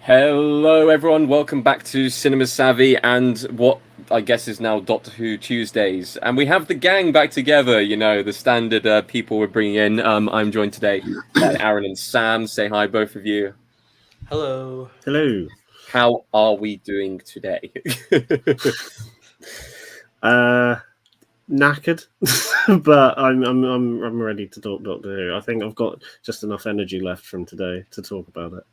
Hello, everyone. Welcome back to Cinema Savvy and what I guess is now Doctor Who Tuesdays. And we have the gang back together, the standard people we're bringing in. I'm joined today by Aaron and Sam. Say hi, both of you. Hello. Hello. How are we doing today? Knackered, but I'm ready to talk Doctor Who. I think I've got just enough energy left from today to talk about it.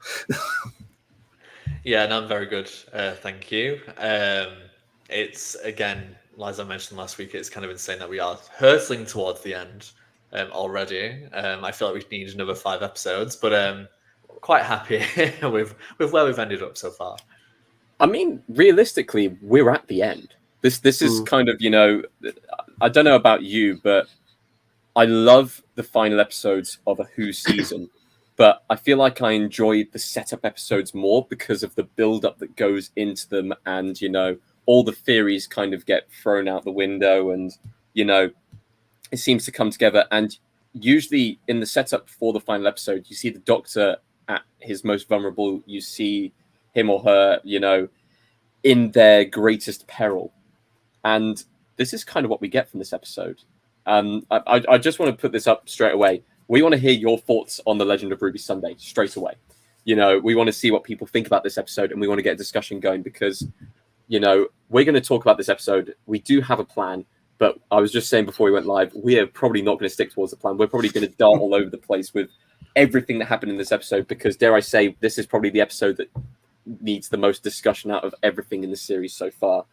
Yeah, and I'm very good. Thank you. It's again, as I mentioned last week, it's kind of insane that we are hurtling towards the end already. I feel like we need another 5 episodes, but quite happy with where we've ended up so far. I mean, realistically, we're at the end. This is kind of, I don't know about you, but I love the final episodes of a Who season, but I feel like I enjoy the setup episodes more because of the build-up that goes into them, and all the theories kind of get thrown out the window, and it seems to come together. And usually in the setup for the final episode, you see the Doctor at his most vulnerable. You see him or her, in their greatest peril, and this is kind of what we get from this episode. I just want to put this up straight away. We want to hear your thoughts on The Legend of Ruby Sunday straight away. We want to see what people think about this episode, and we want to get a discussion going because, we're going to talk about this episode. We do have a plan, but I was just saying before we went live, we are probably not going to stick towards the plan. We're probably going to dart all over the place with everything that happened in this episode because, dare I say, this is probably the episode that needs the most discussion out of everything in the series so far.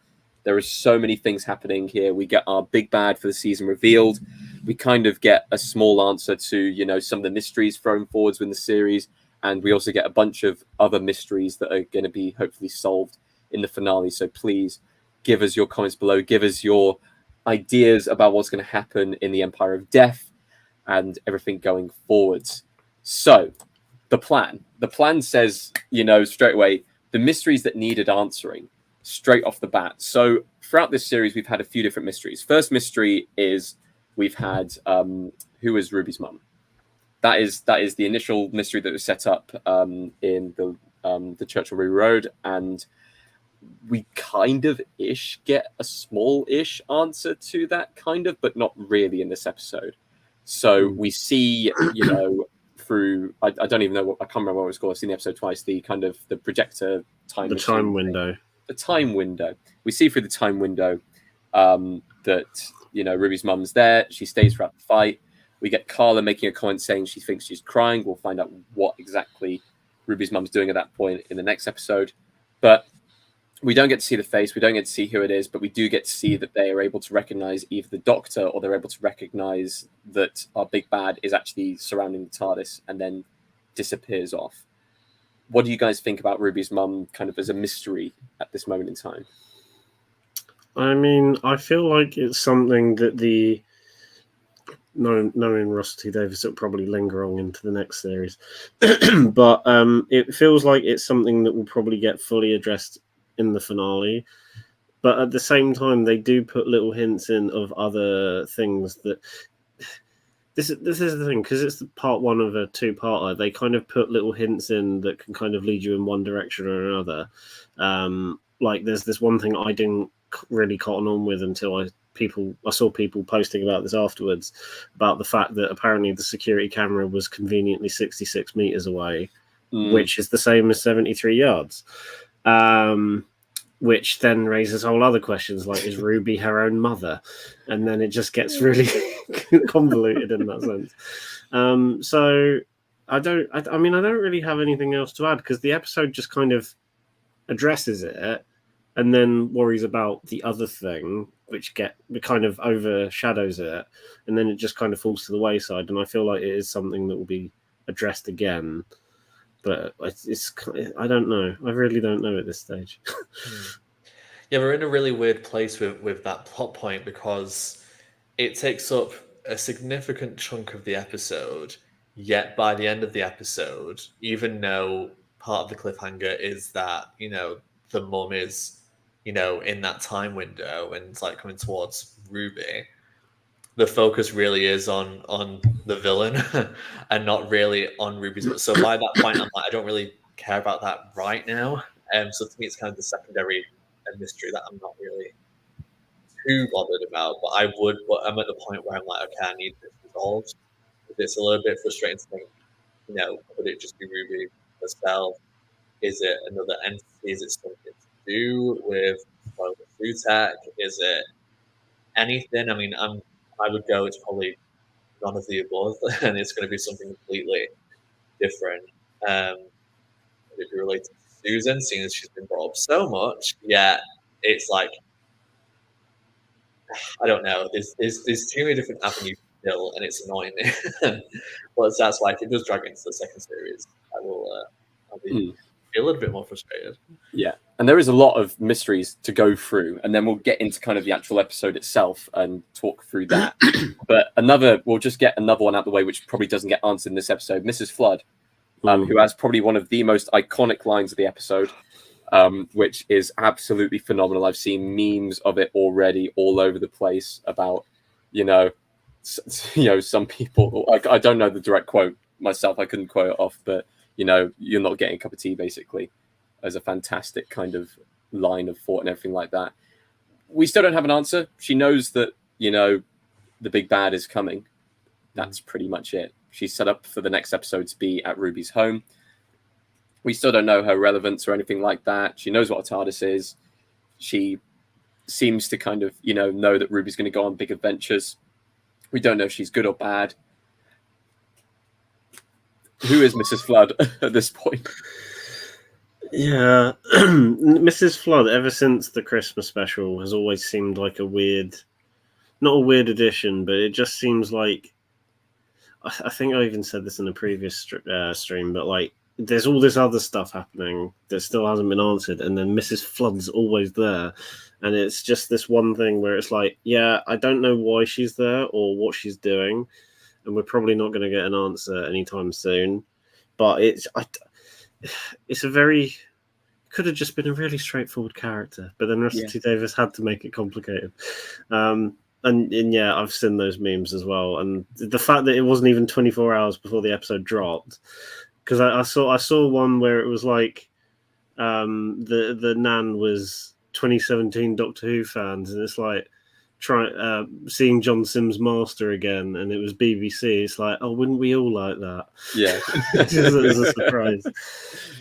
There are so many things happening here. We get our big bad for the season revealed. We kind of get a small answer to, some of the mysteries thrown forwards in the series. And we also get a bunch of other mysteries that are going to be hopefully solved in the finale. So please give us your comments below. Give us your ideas about what's going to happen in the Empire of Death and everything going forwards. So the plan says, straight away, the mysteries that needed answering. Straight off the bat. So throughout this series, we've had a few different mysteries. First mystery is we've had who is Ruby's mum. That is the initial mystery that was set up in the Church on Ruby Road, and we kind of get a small-ish answer to that, kind of, but not really in this episode. So we see, through I don't even know I can't remember what it was called. I've seen the episode twice. The kind of the projector time. The time window. The time window. We see through the time window that Ruby's mum's there. She stays throughout the fight. We get Carla making a comment saying she thinks she's crying. We'll find out what exactly Ruby's mum's doing at that point in the next episode. But we don't get to see the face. We don't get to see who it is. But we do get to see that they are able to recognize either the Doctor or they're able to recognize that our big bad is actually surrounding the TARDIS and then disappears off. What do you guys think about Ruby's mum kind of as a mystery at this moment in time? I mean, I feel like it's something that knowing Russell T Davies, it'll probably linger on into the next series. But it feels like it's something that will probably get fully addressed in the finale. But at the same time, they do put little hints in of other things that... This is the thing, because it's the part one of a two-parter. They kind of put little hints in that can kind of lead you in one direction or another. Like there's this one thing I didn't really cotton on with until I saw people posting about this afterwards, about the fact that apparently the security camera was conveniently 66 meters away, which is the same as 73 yards. Which then raises whole other questions like, is Ruby her own mother? And then it just gets really convoluted in that sense. So I don't really have anything else to add because the episode just kind of addresses it and then worries about the other thing, which kind of overshadows it, and then it just kind of falls to the wayside. And I feel like it is something that will be addressed again. But I don't know. I really don't know at this stage. Yeah, we're in a really weird place with that plot point because it takes up a significant chunk of the episode, yet by the end of the episode, even though part of the cliffhanger is that, the mum is, in that time window and it's like coming towards Ruby, the focus really is on the villain and not really on Ruby's. So by that point, I'm like, I don't really care about that right now. So to me, it's kind of the secondary mystery that I'm not really too bothered about. But I'm at the point where I'm like, okay, I need this resolved. It's a little bit frustrating to think, could it just be Ruby herself? Is it another entity? Is it something to do with Tech? Is it anything? I mean, I would go. It's probably none of the above, and it's going to be something completely different. Would it be related to Susan, seeing as she's been brought up so much? Yeah, it's like I don't know. There's too many different avenues still, and it's annoying me. But that's why if it does drag into the second series, I'll be a little bit more frustrated. Yeah, and there is a lot of mysteries to go through, and then we'll get into kind of the actual episode itself and talk through that. But we'll just get another one out of the way, which probably doesn't get answered in this episode. Mrs. Flood, who has probably one of the most iconic lines of the episode, which is absolutely phenomenal. I've seen memes of it already all over the place about, some people. I don't know the direct quote myself. I couldn't quote it off, but you're not getting a cup of tea, basically, as a fantastic kind of line of thought and everything like that. We still don't have an answer. She knows that, the big bad is coming. That's pretty much it. She's set up for the next episode to be at Ruby's home. We still don't know her relevance or anything like that. She knows what a TARDIS is. She seems to kind of, know that Ruby's going to go on big adventures. We don't know if she's good or bad. Who is Mrs. Flood at this point? Yeah, Mrs. Flood, ever since the Christmas special, has always seemed like not a weird addition, but it just seems like, I think I even said this in a previous stream, but like, there's all this other stuff happening that still hasn't been answered, and then Mrs. Flood's always there, and it's just this one thing where it's like, yeah, I don't know why she's there or what she's doing, and we're probably not going to get an answer anytime soon, but could have just been a really straightforward character, but then Russell T Davies had to make it complicated. And yeah, I've seen those memes as well, and the fact that it wasn't even 24 hours before the episode dropped, because I saw one where it was like the Nan was 2017 Doctor Who fans, and it's like seeing John Sims Master again, and it was BBC. It's like, oh, wouldn't we all like that? Yeah, it was a surprise.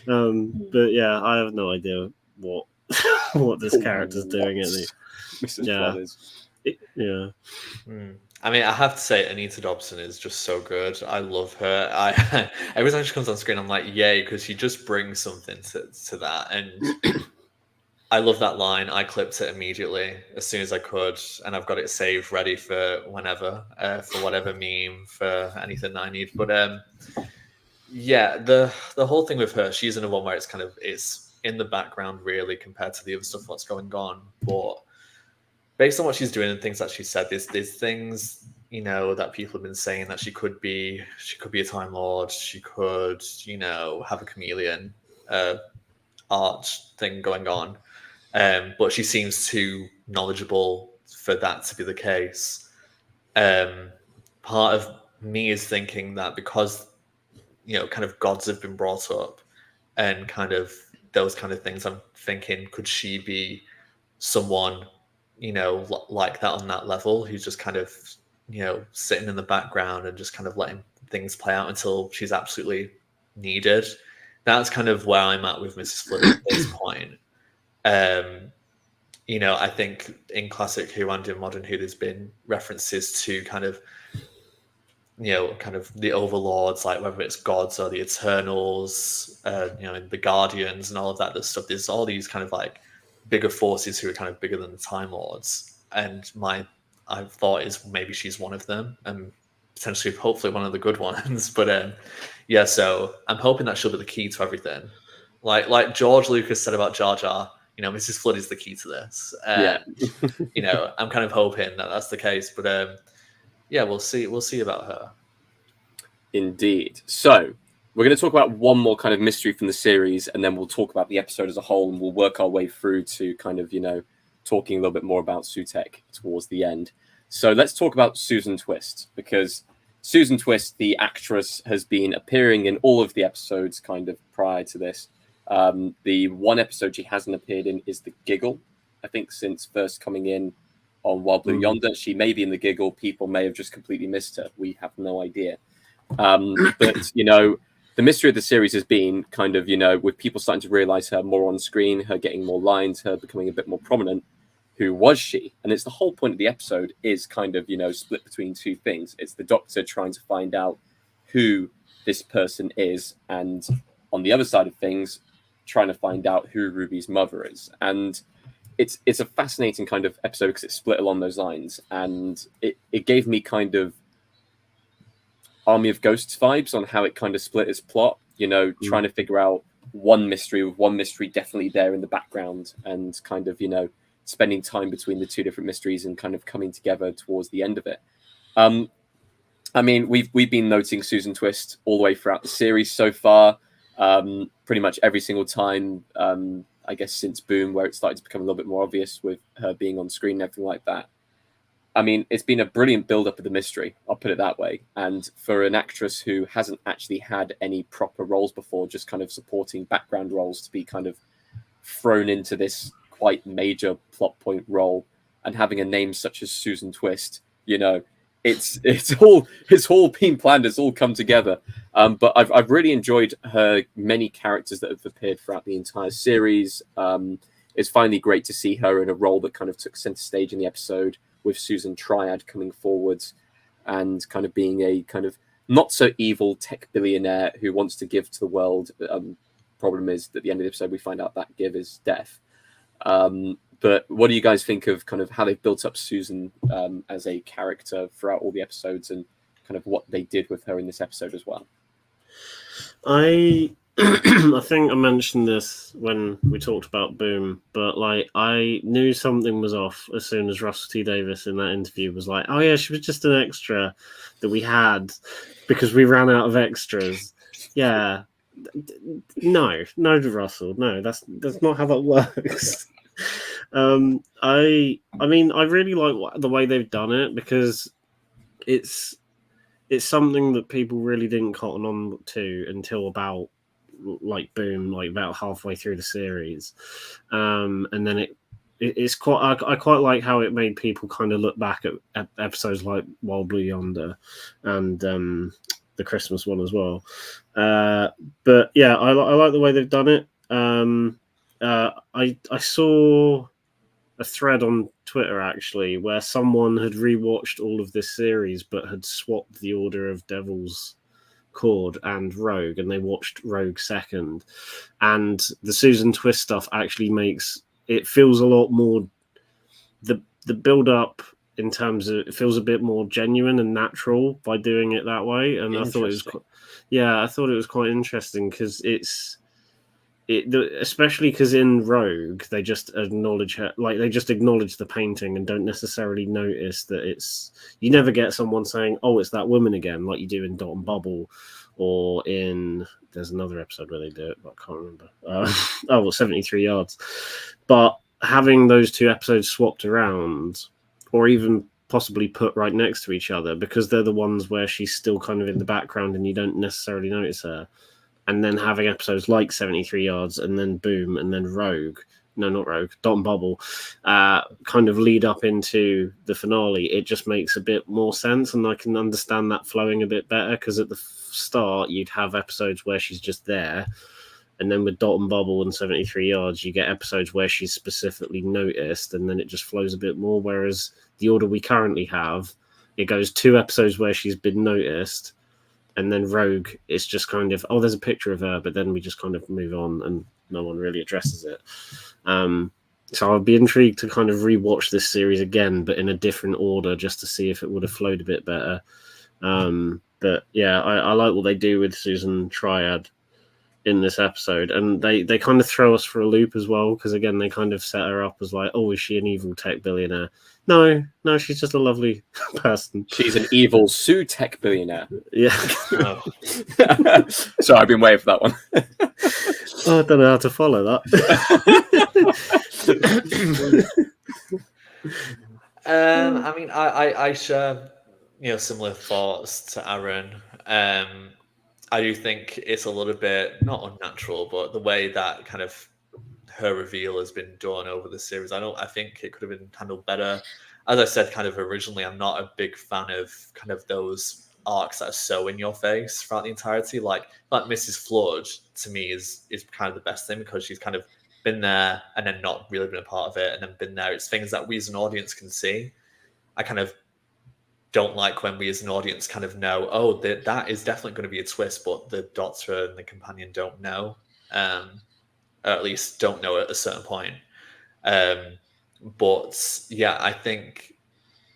But yeah, I have no idea what this character's doing at the Mrs. Flood is. Yeah. I mean, I have to say, Anita Dobson is just so good. I love her. Every time she comes on screen, I'm like, yay, because she just brings something to that. And I love that line. I clipped it immediately as soon as I could, and I've got it saved, ready for whenever, for whatever meme, for anything that I need. But yeah, the whole thing with her, she's in a one where it's in the background, really, compared to the other stuff what's going on. But based on what she's doing and things that she said, there's things, that people have been saying that she could be a Time Lord, she could, have a chameleon art thing going on. But she seems too knowledgeable for that to be the case. Part of me is thinking that because, kind of gods have been brought up and kind of those kind of things, I'm thinking, could she be someone, like that on that level, who's just kind of, sitting in the background and just kind of letting things play out until she's absolutely needed? That's kind of where I'm at with Mrs. Flood at this point. I think in classic Who and in modern Who, there's been references to kind of the overlords, like whether it's gods or the Eternals, the Guardians and all of that stuff. There's all these kind of like bigger forces who are kind of bigger than the Time Lords, and I thought is maybe she's one of them, and potentially, hopefully, one of the good ones. But yeah, so I'm hoping that she'll be the key to everything. Like George Lucas said about Jar Jar, Mrs. Flood is the key to this. I'm kind of hoping that that's the case. But yeah, we'll see. We'll see about her. Indeed. So we're going to talk about one more kind of mystery from the series, and then we'll talk about the episode as a whole, and we'll work our way through to kind of, talking a little bit more about Sutekh towards the end. So let's talk about Susan Twist, because Susan Twist, the actress, has been appearing in all of the episodes kind of prior to this. The one episode she hasn't appeared in is the Giggle. I think since first coming in on Wild Blue Yonder, she may be in the Giggle. People may have just completely missed her. We have no idea. But the mystery of the series has been kind of, with people starting to realize her more on screen, her getting more lines, her becoming a bit more prominent. Who was she? And it's the whole point of the episode is kind of, split between two things. It's the Doctor trying to find out who this person is, and on the other side of things, trying to find out who Ruby's mother is. And it's a fascinating kind of episode because it's split along those lines, and it gave me kind of Army of Ghosts vibes on how it kind of split its plot, trying to figure out one mystery with one mystery definitely there in the background, and kind of, spending time between the two different mysteries and kind of coming together towards the end of it. I mean, we've been noting Susan Twist all the way throughout the series so far, pretty much every single time, I guess since Boom, where it started to become a little bit more obvious with her being on screen and everything like that. I mean, it's been a brilliant build-up of the mystery, I'll put it that way. And for an actress who hasn't actually had any proper roles before, just kind of supporting background roles, to be kind of thrown into this quite major plot point role, and having a name such as Susan Twist, it's all been planned, it's all come together. But I've really enjoyed her many characters that have appeared throughout the entire series. It's finally great to see her in a role that kind of took center stage in the episode, with Susan Triad coming forwards and kind of being a kind of not so evil tech billionaire who wants to give to the world. Problem is that at the end of the episode, we find out that give is death. But what do you guys think of kind of how they've built up Susan as a character throughout all the episodes, and kind of what they did with her in this episode as well? I think I mentioned this when we talked about Boom, but I knew something was off as soon as Russell T Davies in that interview was like, "Oh yeah, she was just an extra that we had because we ran out of extras." Yeah, no, Russell, no, that's not how that works. I mean, I really like the way they've done it, because it's something that people really didn't cotton on to until about Boom, about halfway through the series, and then it's quite. I quite like how it made people kind of look back at episodes like Wild Blue Yonder and the Christmas one as well. But yeah, I like the way they've done it. I saw a thread on Twitter actually where someone had rewatched all of this series but had swapped the order of Devil's Cord and Rogue, and they watched Rogue second. And the Susan Twist stuff actually makes it feels a lot more, the build up in terms of, it feels a bit more genuine and natural by doing it that way. And I thought it was quite interesting, because especially because in Rogue they just acknowledge her, they just acknowledge the painting and don't necessarily notice that you never get someone saying, "Oh, it's that woman again," like you do in Dot and Bubble, or there's another episode where they do it, but I can't remember. 73 Yards. But having those two episodes swapped around, or even possibly put right next to each other, because they're the ones where she's still kind of in the background and you don't necessarily notice her. And then having episodes like 73 Yards and then Boom and then Rogue, no, not Rogue, Dot and Bubble, kind of lead up into the finale, it just makes a bit more sense. And I can understand that flowing a bit better, because at the start you'd have episodes where she's just there. And then with Dot and Bubble and 73 Yards, you get episodes where she's specifically noticed, and then it just flows a bit more. Whereas the order we currently have, it goes 2 episodes where she's been noticed, and then Rogue, it's just kind of, oh, there's a picture of her, but then we just kind of move on and no one really addresses it. So I'd be intrigued to kind of rewatch this series again, but in a different order, just to see if it would have flowed a bit better. But yeah, I like what they do with Susan Triad in this episode, and they kind of throw us for a loop as well, because again they kind of set her up as like, oh, is she an evil tech billionaire? No, she's just a lovely person. She's an evil Sue tech billionaire. Yeah. Oh. Sorry, I've been waiting for that one. I don't know how to follow that. I mean, I share similar thoughts to Aaron. I do think it's a little bit not unnatural, but the way that kind of her reveal has been done over the series, I think it could have been handled better. As I said, kind of originally, I'm not a big fan of kind of those arcs that are so in your face throughout the entirety. Like Mrs. Flood to me is kind of the best thing, because she's kind of been there and then not really been a part of it, and then been there. It's things that we as an audience can see. I kind of don't like when we as an audience kind of know, oh, that is definitely going to be a twist, but the Doctor and the companion don't know, or at least don't know at a certain point. But yeah, I think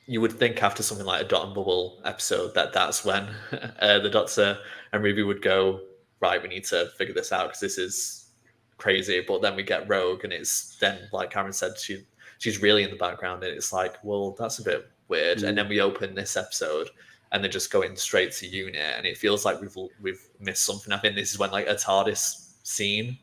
you would think after something like a Dot and Bubble episode that's when the Doctor and Ruby would go, right, we need to figure this out because this is crazy. But then we get Rogue, and it's then, like Karen said, she's really in the background, and it's like, well, that's a bit weird. And then we open this episode, and they're just going straight to Unit, and it feels like we've missed something. I think this is when like a TARDIS scene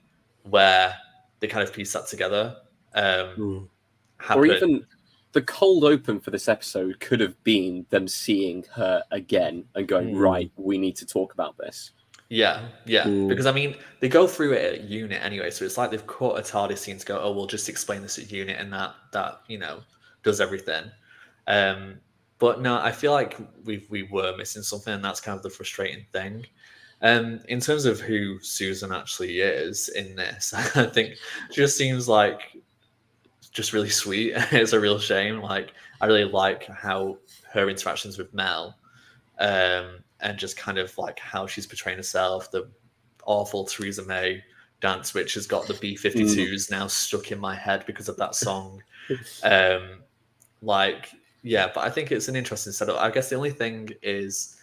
where they kind of piece that together. Or even the cold open for this episode could have been them seeing her again and going, right, we need to talk about this. Yeah. Because I mean, they go through it at Unit anyway, so it's like they've caught a TARDIS scene to go, oh, we'll just explain this at Unit, and that does everything. But no, I feel like we were missing something, and that's kind of the frustrating thing. In terms of who Susan actually is in this, I think she just seems like just really sweet. It's a real shame. Like, I really like how her interactions with Mel, and just kind of like how she's portraying herself. The awful Theresa May dance, which has got the B-52s now stuck in my head because of that song. But I think it's an interesting setup. I guess the only thing is,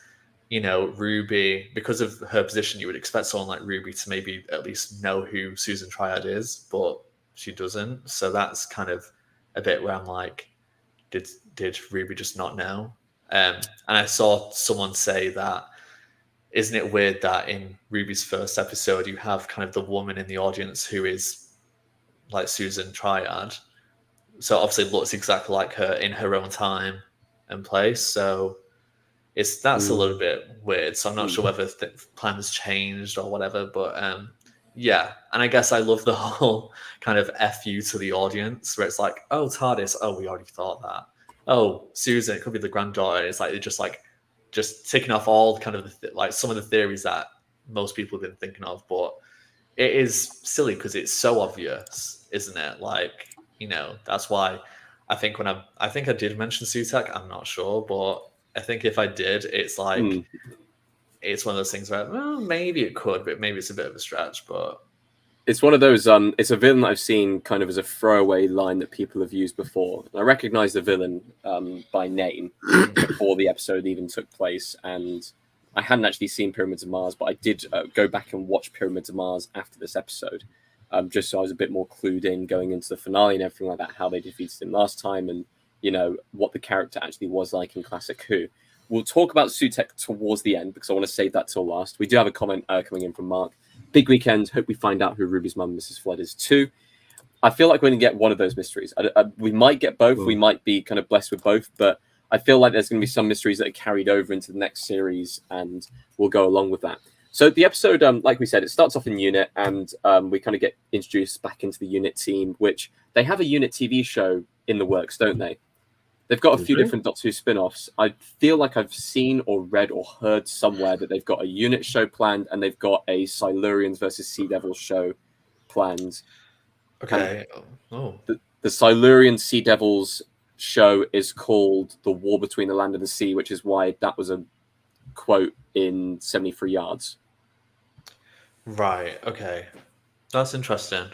Ruby, because of her position, you would expect someone like Ruby to maybe at least know who Susan Triad is, but she doesn't. So that's kind of a bit where I'm like, did Ruby just not know? And I saw someone say that, isn't it weird that in Ruby's first episode, you have kind of the woman in the audience who is like Susan Triad. So obviously looks exactly like her in her own time and place. So that's a little bit weird. So I'm not sure whether plans changed or whatever, but yeah. And I guess I love the whole kind of F you to the audience, where it's like, oh, TARDIS, oh, we already thought that. Oh, Susan, it could be the granddaughter. It's like they're just ticking off all kind of some of the theories that most people have been thinking of, but it is silly because it's so obvious, isn't it? Like, that's why I think I think I did mention Sutek, I'm not sure, but I think if I did, it's like it's one of those things where, well, maybe it could, but maybe it's a bit of a stretch. But it's one of those. It's a villain that I've seen kind of as a throwaway line that people have used before. I recognize the villain by name before the episode even took place, and I hadn't actually seen Pyramids of Mars, but I did go back and watch Pyramids of Mars after this episode, just so I was a bit more clued in going into the finale and everything like that, how they defeated him last time, and what the character actually was like in Classic Who. We'll talk about Sutek towards the end because I want to save that till last. We do have a comment coming in from Mark. Big weekend. Hope we find out who Ruby's mum, Mrs. Flood, is too. I feel like we're going to get one of those mysteries. We might get both. We might be kind of blessed with both, but I feel like there's going to be some mysteries that are carried over into the next series, and we'll go along with that. So the episode, like we said, it starts off in Unit, and we kind of get introduced back into the Unit team, which they have a Unit TV show in the works, don't they? They've got a few different Doctor Who spin-offs. I feel like I've seen or read or heard somewhere that they've got a Unit show planned, and they've got a Silurians versus Sea Devils show planned. Okay. The Silurian Sea Devils show is called The War Between the Land and the Sea, which is why that was a quote in 73 Yards. Right. Okay. That's interesting.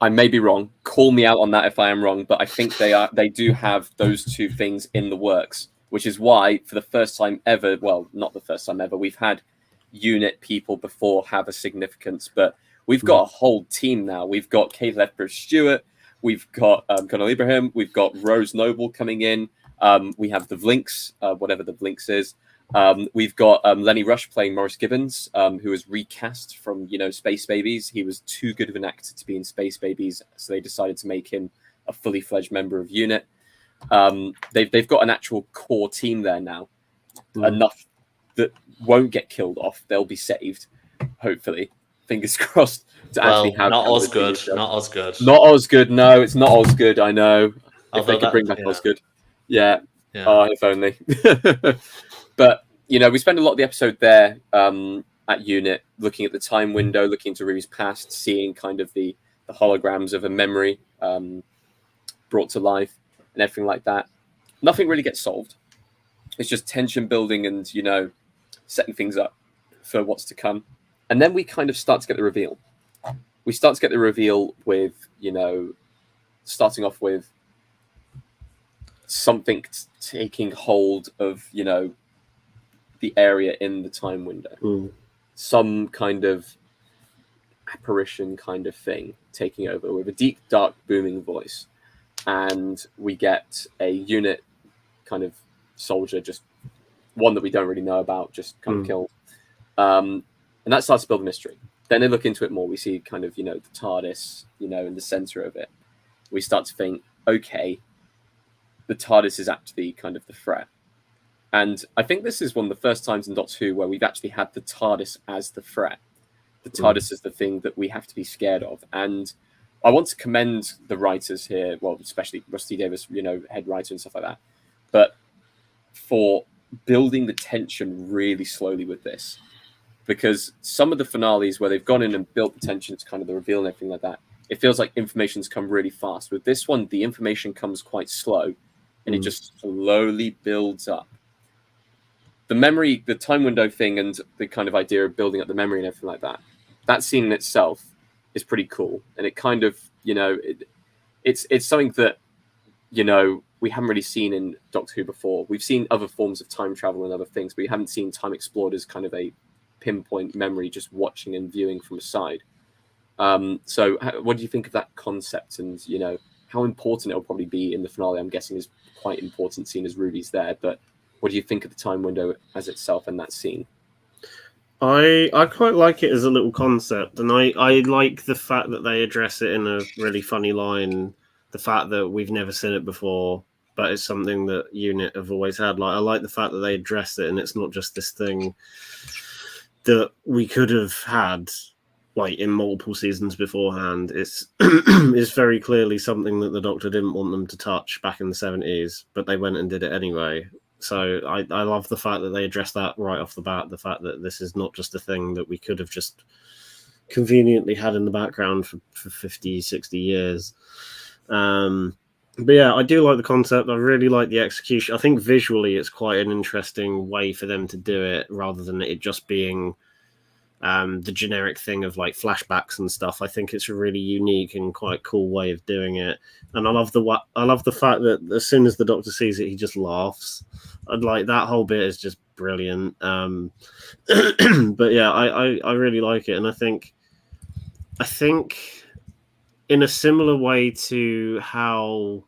I may be wrong. Call me out on that if I am wrong, but I think they do have those two things in the works, which is why for the first time ever, well, not the first time ever, we've had Unit people before have a significance, but we've got a whole team now. We've got Kate Lethbridge-Stewart, we've got Colonel Ibrahim, we've got Rose Noble coming in, we have the Vlinks, whatever the Vlinks is. We've got Lenny Rush playing Maurice Gibbons, who was recast from, Space Babies. He was too good of an actor to be in Space Babies, so they decided to make him a fully fledged member of Unit. They've got an actual core team there now, enough that won't get killed off. They'll be saved. hopefully, fingers crossed, to actually have not Hannah as as good. TV show. Not as good. Not Osgood, no, it's not Osgood, I know. If they Although could bring back yeah. Osgood. Yeah. Yeah. Oh, if only. But, you know, we spend a lot of the episode there at Unit, looking at the time window, looking into Ruby's past, seeing kind of the holograms of a memory brought to life and everything like that. Nothing really gets solved. It's just tension building and, you know, setting things up for what's to come. And then we kind of start to get the reveal. We start to get the reveal with, you know, starting off with something taking hold of, you know, the area in the time window. Some kind of apparition kind of thing taking over with a deep, dark, booming voice. And we get a Unit kind of soldier, just one that we don't really know about, just kind of killed. And that starts to build a mystery. Then they look into it more. We see kind of, you know, the TARDIS, you know, in the center of it. We start to think, okay, the TARDIS is actually kind of the threat. And I think this is one of the first times in Doctor Who where we've actually had the TARDIS as the threat. The TARDIS is the thing that we have to be scared of. And I want to commend the writers here, well, especially Rusty Davis, you know, head writer and stuff like that, but for building the tension really slowly with this. Because some of the finales where they've gone in and built the tension, it's kind of the reveal and everything like that, it feels like information's come really fast. With this one, the information comes quite slow, and it just slowly builds up. The memory, the time window thing, and the kind of idea of building up the memory and everything like that, that scene in itself is pretty cool. And it kind of, you know, it's something that, you know, we haven't really seen in Doctor Who before. We've seen other forms of time travel and other things, but we haven't seen time explored as kind of a pinpoint memory, just watching and viewing from a side. So what do you think of that concept, and, you know, how important it will probably be in the finale? I'm guessing is quite important, seeing as Ruby's there, but what do you think of the time window as itself and that scene? I quite like it as a little concept, and I like the fact that they address it in a really funny line, the fact that we've never seen it before, but it's something that Unit have always had. Like, I like the fact that they address it, and it's not just this thing that we could have had like in multiple seasons beforehand. It's it's very clearly something that the Doctor didn't want them to touch back in the 70s, but they went and did it anyway. So I love the fact that they addressed that right off the bat, the fact that this is not just a thing that we could have just conveniently had in the background for 50, 60 years. But yeah, I do like the concept. I really like the execution. I think visually it's quite an interesting way for them to do it, rather than it just being the generic thing of like flashbacks and stuff. I think it's a really unique and quite cool way of doing it. And I love the fact that as soon as the Doctor sees it, he just laughs. And like that whole bit is just brilliant. But yeah, I really like it, and I think in a similar way to how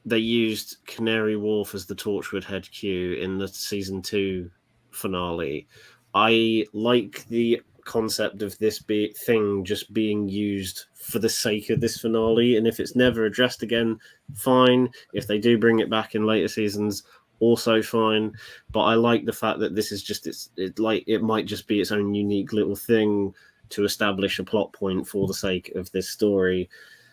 they used Canary Wharf as the Torchwood HQ in the season 2 finale, I like the concept of this thing just being used for the sake of this finale. And if it's never addressed again, fine. If they do bring it back in later seasons, also fine. But I like the fact that this is just it might just be its own unique little thing to establish a plot point for the sake of this story,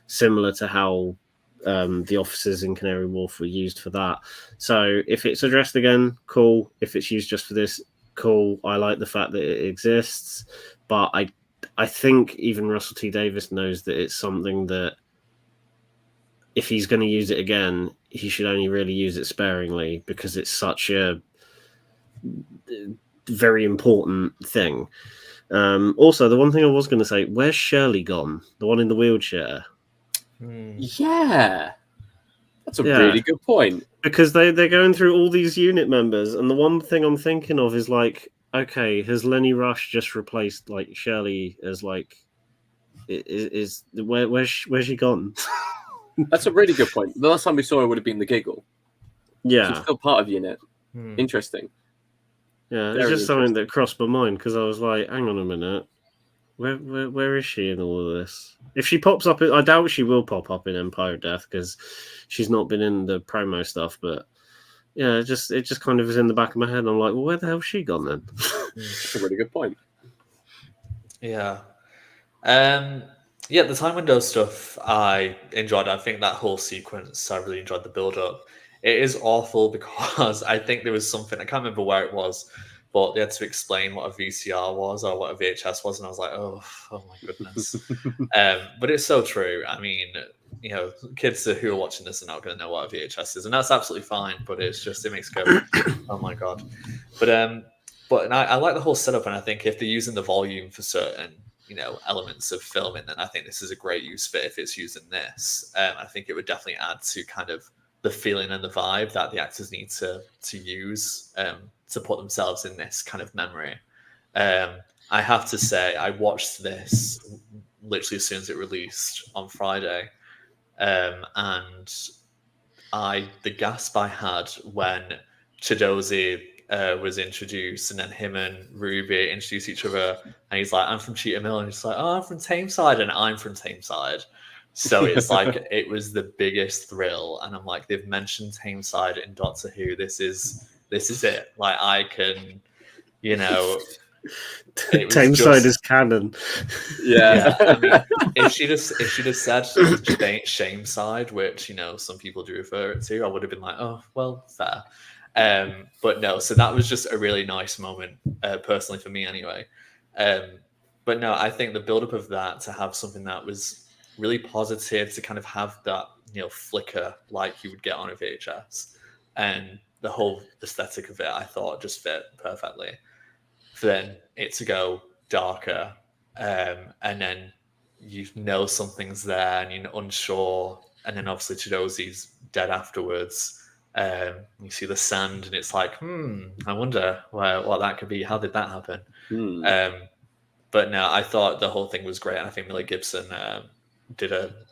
similar to how the officers in Canary Wharf were used for that. So if it's addressed again, cool. If it's used just for this, cool. I like the fact that it exists, but I think even Russell T Davies knows that it's something that if he's going to use it again, he should only really use it sparingly, because it's such a very important thing. Also, the one thing I was going to say, where's Shirley gone? The one in the wheelchair? Yeah, that's a really good point. Because they're going through all these Unit members, and the one thing I'm thinking of is like, okay, has Lenny Rush just replaced like Shirley as like where's she gone? That's a really good point. The last time we saw her would have been the Giggle. Yeah, she's still part of Unit. Interesting. Yeah, it's just something that crossed my mind, because I was like, hang on a minute, where is she in all of this? If she pops up, I doubt she will pop up in Empire of Death, because she's not been in the promo stuff. But yeah, it just kind of is in the back of my head. I'm like, well, where the hell's she gone then? That's a really good point. Yeah. Yeah, the time window stuff I enjoyed. I think that whole sequence, I really enjoyed the build up. It is awful because I think there was something, I can't remember where it was, but they had to explain what a VCR was or what a VHS was, and I was like, oh my goodness. But it's so true. I mean, kids who are watching this are not going to know what a VHS is, and that's absolutely fine. But it's just, it makes go, oh my god. But and I like the whole setup, and I think if they're using the volume for certain elements of filming, then I think this is a great use for it. If it's using this, I think it would definitely add to kind of the feeling and the vibe that the actors need to use to put themselves in this kind of memory. I have to say, I watched this literally as soon as it released on Friday, and the gasp I had when Chidozi was introduced, and then him and Ruby introduce each other, and he's like, "I'm from Cheetah Mill," and he's like, "Oh, I'm from Tameside," and I'm from Tameside. So it's like it was the biggest thrill, and I'm like, they've mentioned Tameside in Doctor Who. This is it. Like I can, Tameside is canon. Yeah. I mean, if she'd have said shame side, which some people do refer it to, I would have been like, oh well, fair. But no, so that was just a really nice moment, personally for me anyway. But no, I think the build-up of that, to have something that was really positive, to kind of have that flicker like you would get on a VHS, and the whole aesthetic of it, I thought just fit perfectly. For then it to go darker, and then something's there, and you're unsure, and then obviously Chidozi's dead afterwards. You see the sand, and it's like, I wonder what that could be. How did that happen? But no, I thought the whole thing was great, and I think Millie Gibson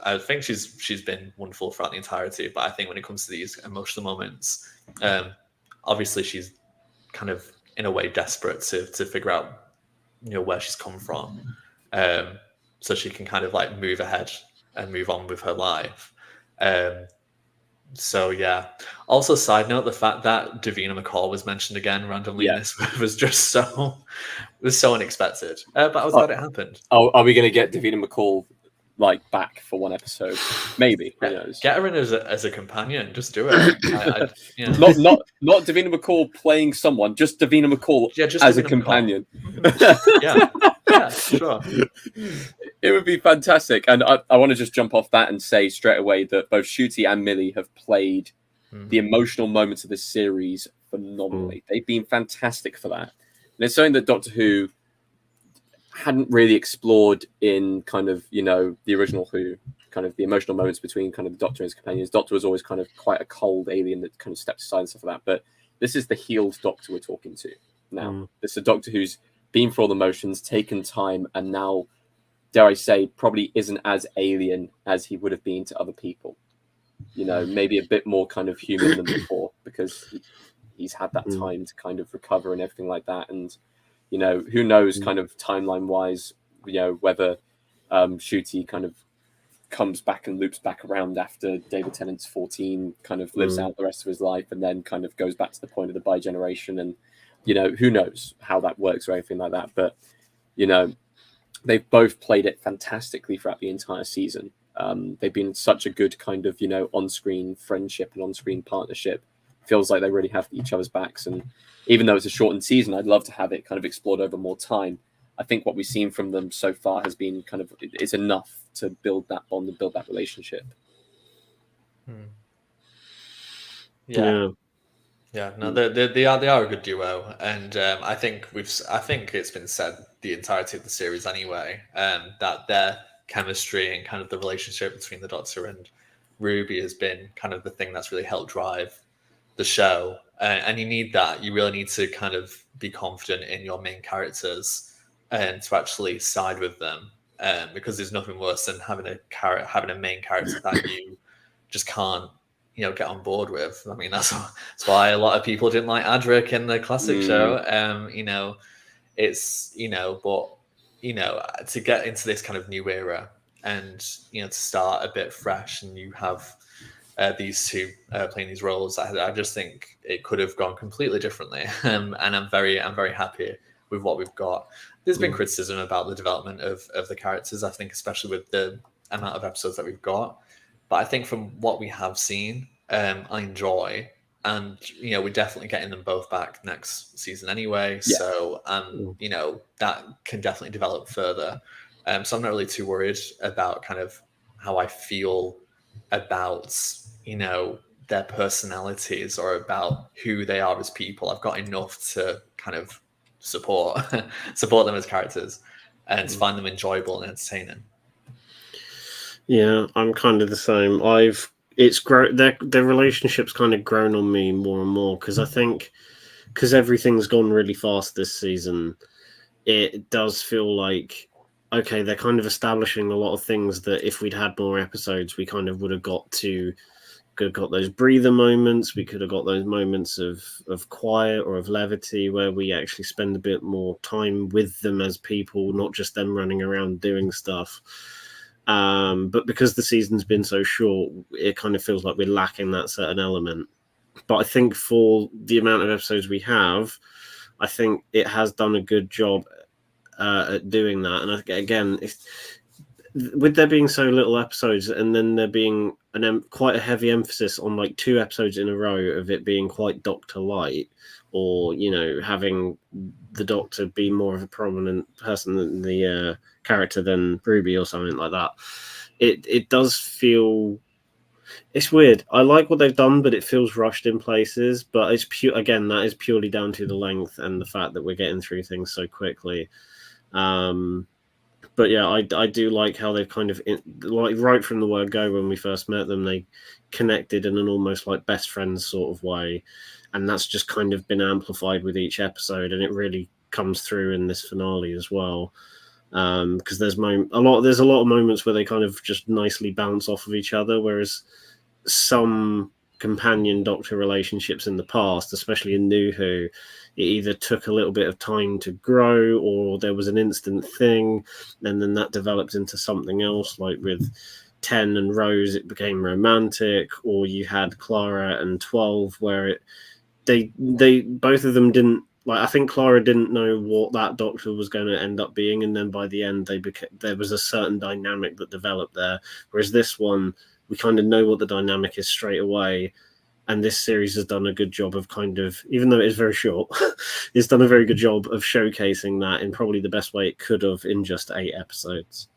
I think she's been wonderful throughout the entirety. But I think when it comes to these emotional moments, obviously she's kind of in a way desperate to figure out where she's come from, so she can kind of like move ahead and move on with her life. So yeah. Also, side note, the fact that Davina McCall was mentioned again randomly in this was just so unexpected. But I was glad it happened. Oh, are we going to get Davina McCall back for one episode? Maybe. Who knows? Get her in as a companion. Just do it. Not Davina McCall playing someone. Just Davina McCall as a companion. Yeah, sure. It would be fantastic. And I want to just jump off that and say straight away that both Ncuti and Millie have played the emotional moments of this series phenomenally. They've been fantastic for that. And it's something that Doctor Who hadn't really explored in kind of, the original Who, kind of the emotional moments between kind of the Doctor and his companions. Doctor was always kind of quite a cold alien that kind of stepped aside and stuff like that. But this is the healed Doctor we're talking to now. This is a Doctor who's been through all the motions, taken time, and now, dare I say, probably isn't as alien as he would have been to other people. Maybe a bit more kind of human than before, because he's had that time to kind of recover and everything like that. And, who knows kind of timeline-wise, whether Ncuti kind of comes back and loops back around after David Tennant's 14, kind of lives out the rest of his life, and then kind of goes back to the point of the bi-generation. And, who knows how that works or anything like that. But, they've both played it fantastically throughout the entire season. They've been such a good kind of, on-screen friendship and on-screen partnership. Feels like they really have each other's backs. And even though it's a shortened season, I'd love to have it kind of explored over more time. I think what we've seen from them so far has been kind of, it's enough to build that bond and build that relationship. Yeah. No, they are a good duo, and I think it's been said the entirety of the series anyway, that their chemistry and kind of the relationship between the Doctor and Ruby has been kind of the thing that's really helped drive the show, and you need that. You really need to kind of be confident in your main characters and to actually side with them, because there's nothing worse than having a main character that you just can't get on board with. I mean, that's why a lot of people didn't like Adric in the classic show. It's but to get into this kind of new era and to start a bit fresh, and you have these two playing these roles, I just think it could have gone completely differently. And I'm very happy with what we've got. There's been criticism about the development of the characters, I think, especially with the amount of episodes that we've got. But I think from what we have seen, I enjoy. And, we're definitely getting them both back next season anyway. Yeah. So, that can definitely develop further. So I'm not really too worried about kind of how I feel about, their personalities or about who they are as people. I've got enough to kind of support them as characters and to find them enjoyable and entertaining. Yeah, I'm kind of the same. Their relationship's kind of grown on me more and more because I think because everything's gone really fast this season, it does feel like okay, they're kind of establishing a lot of things that if we'd had more episodes, we kind of would have got those breather moments. We could have got those moments of quiet or of levity where we actually spend a bit more time with them as people, not just them running around doing stuff. But because the season's been so short, it kind of feels like we're lacking that certain element. But I think for the amount of episodes we have, I think it has done a good job at doing that. And again, with there being so little episodes and then there being quite a heavy emphasis on like 2 episodes in a row of it being quite Doctor Light, or having the Doctor be more of a prominent person than the character than Ruby or something like that, it does feel it's weird. I like what they've done, but it feels rushed in places. But it's again, that is purely down to the length and the fact that we're getting through things so quickly. But yeah, I do like how they've kind of like right from the word go when we first met them, they connected in an almost like best friends sort of way, and that's just kind of been amplified with each episode, and it really comes through in this finale as well. Because there's a lot of moments where they kind of just nicely bounce off of each other, whereas some companion Doctor relationships in the past, especially in New Who, it either took a little bit of time to grow or there was an instant thing and then that developed into something else, like with 10 and Rose it became romantic, or you had Clara and 12 where they both of them didn't, like, I think Clara didn't know what that Doctor was going to end up being, and then by the end there was a certain dynamic that developed there, whereas this one we kind of know what the dynamic is straight away. And this series has done a good job of kind of, even though it is very short, it's done a very good job of showcasing that in probably the best way it could have in just 8 episodes.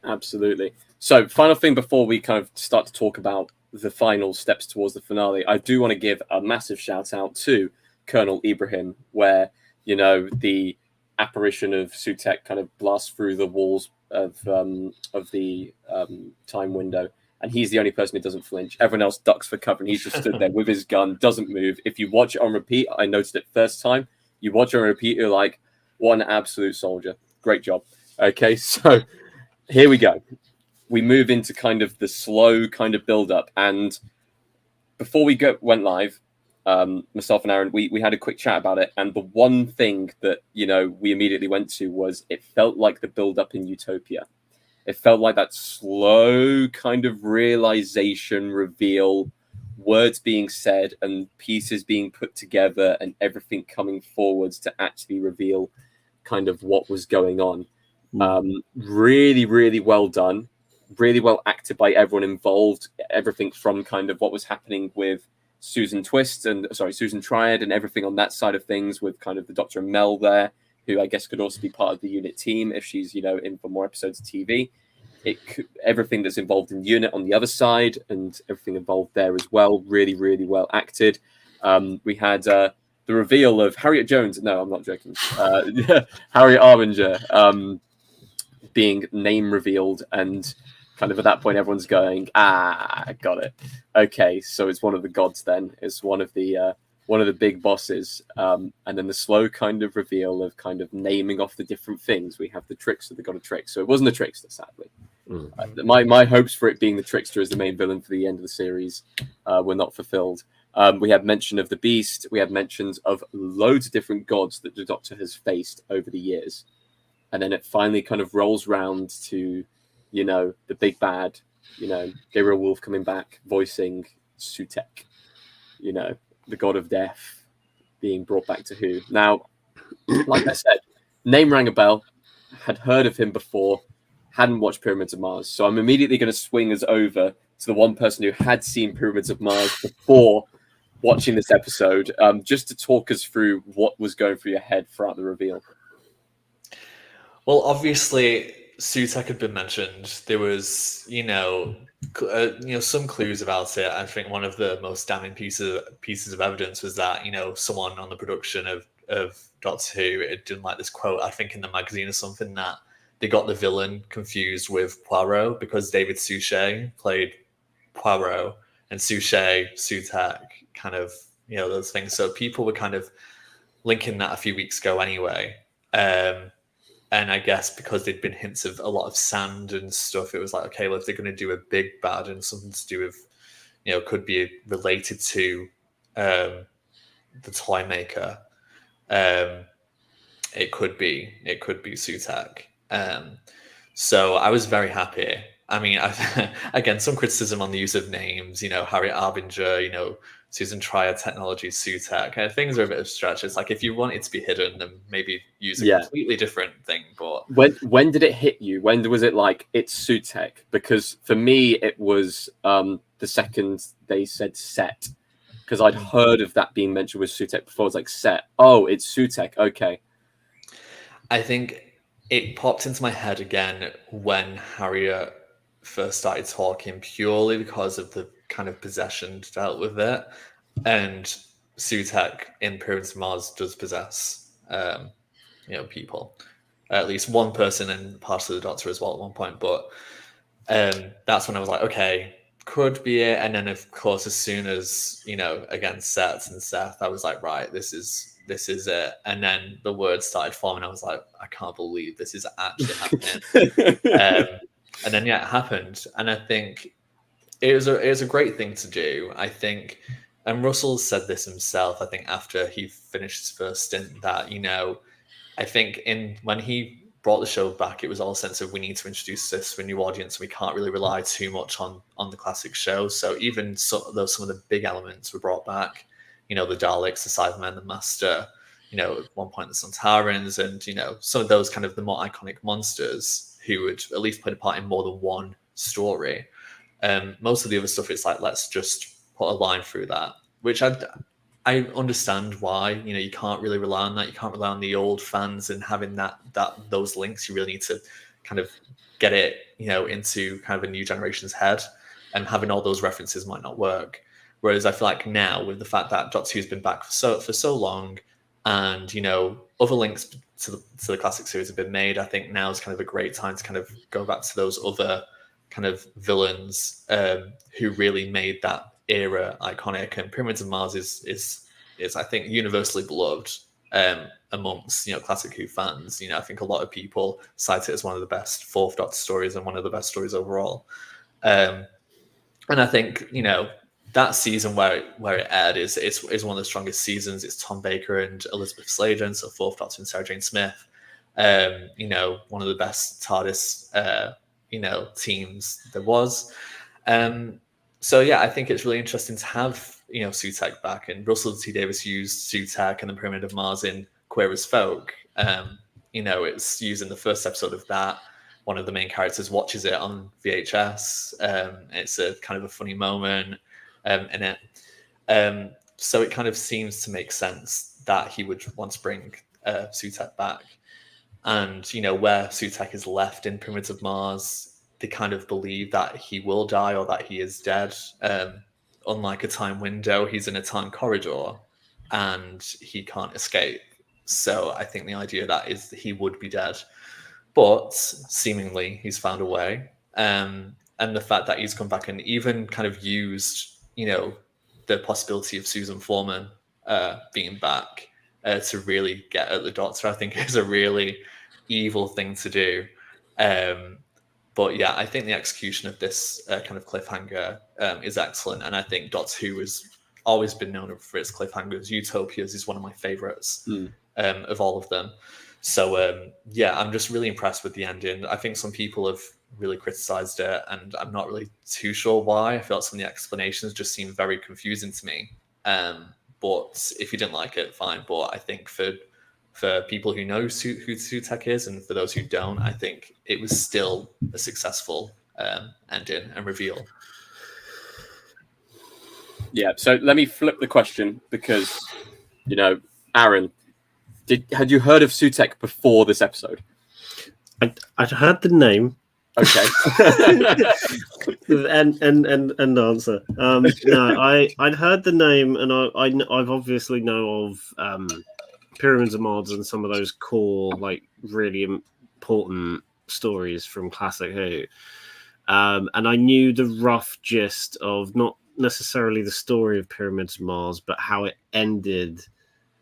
Absolutely. So, final thing before we kind of start to talk about the final steps towards the finale, I do want to give a massive shout out to Colonel Ibrahim, where, the apparition of Sutekh kind of blasts through the walls of the time window. And he's the only person who doesn't flinch. Everyone else ducks for cover, and he's just stood there with his gun, doesn't move. If you watch it on repeat, I noticed it first time. You watch it on repeat, you're like, what an absolute soldier. Great job. Okay, so here we go. We move into kind of the slow kind of build-up. And before we went live, myself and Aaron, we had a quick chat about it. And the one thing that, we immediately went to was it felt like the build-up in Utopia. It felt like that slow kind of realization, reveal, words being said and pieces being put together and everything coming forwards to actually reveal kind of what was going on. Really, really well done. Really well acted by everyone involved. Everything from kind of what was happening with Susan Triad and everything on that side of things, with kind of the Dr. and Mel there, who I guess could also be part of the unit team if she's, in for more episodes of TV. Everything that's involved in unit on the other side and everything involved there as well. Really, really well acted. We had the reveal of Harriet Jones. No, I'm not joking. Harriet Arminger being name revealed, and kind of at that point, everyone's going, got it. Okay, so it's one of the gods then. It's one of the big bosses, and then the slow kind of reveal of kind of naming off the different things. We have the trickster that got a trick, so it wasn't a trickster, sadly. My hopes for it being the trickster as the main villain for the end of the series were not fulfilled. We had mention of the Beast. We had mentions of loads of different gods that the Doctor has faced over the years, and then it finally kind of rolls round to, the big bad, Gabriel Wolf coming back, voicing Sutekh, the god of death, being brought back to Who. Now, like I said, Name rang a bell. Had heard of him before. Hadn't watched Pyramids of Mars, so I'm immediately going to swing us over to the one person who had seen Pyramids of Mars before watching this episode, just to talk us through what was going through your head throughout the reveal. Well, obviously, Sutek had been mentioned. There was, some clues about it. I think one of the most damning pieces of evidence was that someone on the production of Doctor Who didn't like this quote. I think in the magazine or something that they got the villain confused with Poirot because David Suchet played Poirot and Sutek, kind of those things. So people were kind of linking that a few weeks ago anyway. And I guess because there'd been hints of a lot of sand and stuff, it was like, okay, well, if they're going to do a big bad and something to do with, could be related to the toy maker, it could be Sutek. So I was very happy. I mean, again, some criticism on the use of names, Harriet Arbinger, Susan Trier Technology, Sutek. Things are a bit of a stretch. It's like if you want it to be hidden, then maybe use a completely different thing. But when did it hit you? When was it like it's Sutek? Because for me, it was the second they said set, because I'd heard of that being mentioned with Sutek before. It's like set. Oh, it's Sutek. Okay. I think it popped into my head again when Harriet first started talking, purely because of the kind of possession dealt with it. And Sutek in Pyramids of Mars does possess, people. At least one person and part of the Doctor as well at one point. But that's when I was like, okay, could be it. And then, of course, as soon as, again, Seth and Seth, I was like, right, this is it. And then the words started forming. I was like, I can't believe this is actually happening. And then, it happened. And I think it was a great thing to do. I think, and Russell said this himself, I think after he finished his first stint, that, I think when he brought the show back, it was all a sense of we need to introduce this to a new audience. We can't really rely too much on the classic show. So even though some of the big elements were brought back, the Daleks, the Cybermen, the Master, at one point the Sontarans, and some of those kind of the more iconic monsters who would at least play a part in more than one story. Most of the other stuff, it's like, let's just put a line through that, which I understand why. You can't really rely on that. You can't rely on the old fans and having those links. You really need to kind of get it, into kind of a new generation's head, and having all those references might not work. Whereas I feel like now, with the fact that Doctor Who's been back for so long, and other links to the classic series have been made, I think now is kind of a great time to kind of go back to those other kind of villains who really made that era iconic. And Pyramids of Mars is I think universally beloved amongst classic Who fans. I think a lot of people cite it as one of the best Fourth Doctor stories and one of the best stories overall. And I think that season where it aired is one of the strongest seasons. It's Tom Baker and Elizabeth Sladen, so Fourth Doctor and Sarah Jane Smith. One of the best TARDIS teams there was. So yeah, I think it's really interesting to have Sutek back, and Russell T Davies used Sutek and the Pyramid of Mars in Queer as Folk. It's used in the first episode of that. One of the main characters watches it on VHS. It's a kind of a funny moment in it. So it kind of seems to make sense that he would want to bring Sutek back. And, where Sutek is left in Pyramids of Mars, they kind of believe that he will die or that he is dead. Unlike a time window, he's in a time corridor and he can't escape. So I think the idea that is that he would be dead. But seemingly he's found a way. And the fact that he's come back and even kind of used, the possibility of Susan Foreman being back to really get at the Doctor, I think is a really evil thing to do. But yeah, I think the execution of this kind of cliffhanger is excellent. And I think Doctor Who has always been known for its cliffhangers. Utopias is one of my favorites of all of them. So yeah, I'm just really impressed with the ending. I think some people have really criticized it, and I'm not really too sure why. I felt some of the explanations just seemed very confusing to me. But if you didn't like it, fine. But I think for for people who know who Sutek is, and for those who don't, I think it was still a successful ending and reveal. Yeah, so let me flip the question because, Aaron, had you heard of Sutek before this episode? I'd heard the name. Okay. and answer. No, I'd heard the name, and I've obviously know of Pyramids of Mars and some of those core, like, really important stories from Classic Who. And I knew the rough gist of not necessarily the story of Pyramids of Mars, but how it ended.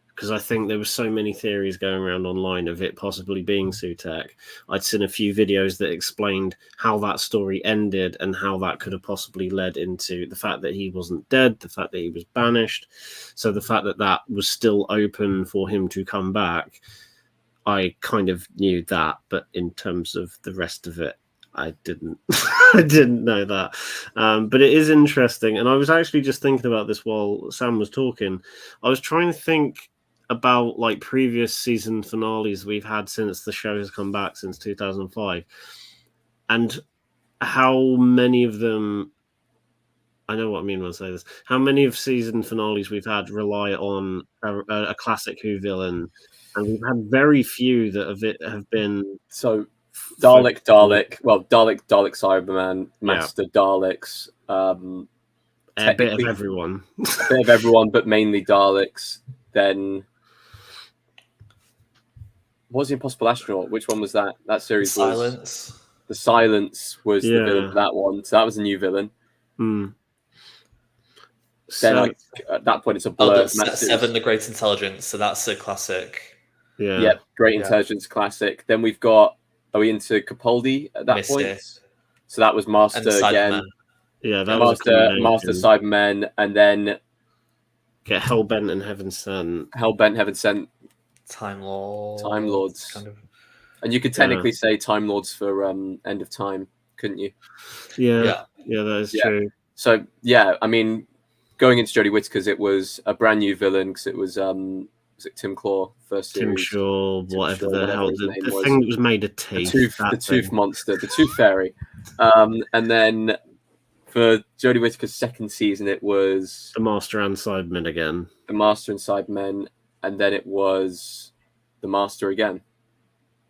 Because I think there were so many theories going around online of it possibly being Sutek. I'd seen a few videos that explained how that story ended and how that could have possibly led into the fact that he wasn't dead, the fact that he was banished. So the fact that that was still open for him to come back, I kind of knew that. But in terms of the rest of it, I didn't. I didn't know that. But it is interesting. And I was actually just thinking about this while Sam was talking. I was trying to think about like previous season finales we've had since the show has come back since 2005, and how many of them, I know what I mean when I say this, how many of season finales we've had rely on a classic Who villain, and we've had very few that have been so Dalek, Cyberman, Master Daleks, a bit of everyone. A bit of everyone, but mainly Daleks. Then what was the Impossible Astronaut? Which one was that? That series Silence. The Silence was the villain for that one. So that was a new villain. Mm. Then at that point, it's a blur. Seven, the Great Intelligence. So that's a classic. Yeah. Yep, Great Intelligence classic. Then we've got. Are we into Capaldi at that point? So that was Master again. Yeah, that was Master Cybermen, and then get Hellbent and Heaven Sent. Time Lords. Kind of. And you could technically say Time Lords for End of Time, couldn't you? Yeah, that is true. So I mean, going into Jodie Whittaker's, it was a brand new villain because it was it Tim Claw first series? Tim Shaw, whatever the hell the thing that was made of teeth. The tooth monster, the tooth fairy. And then for Jodie Whittaker's second season, it was the Master and Sidemen again. The Master and Sidemen, and then it was the Master again.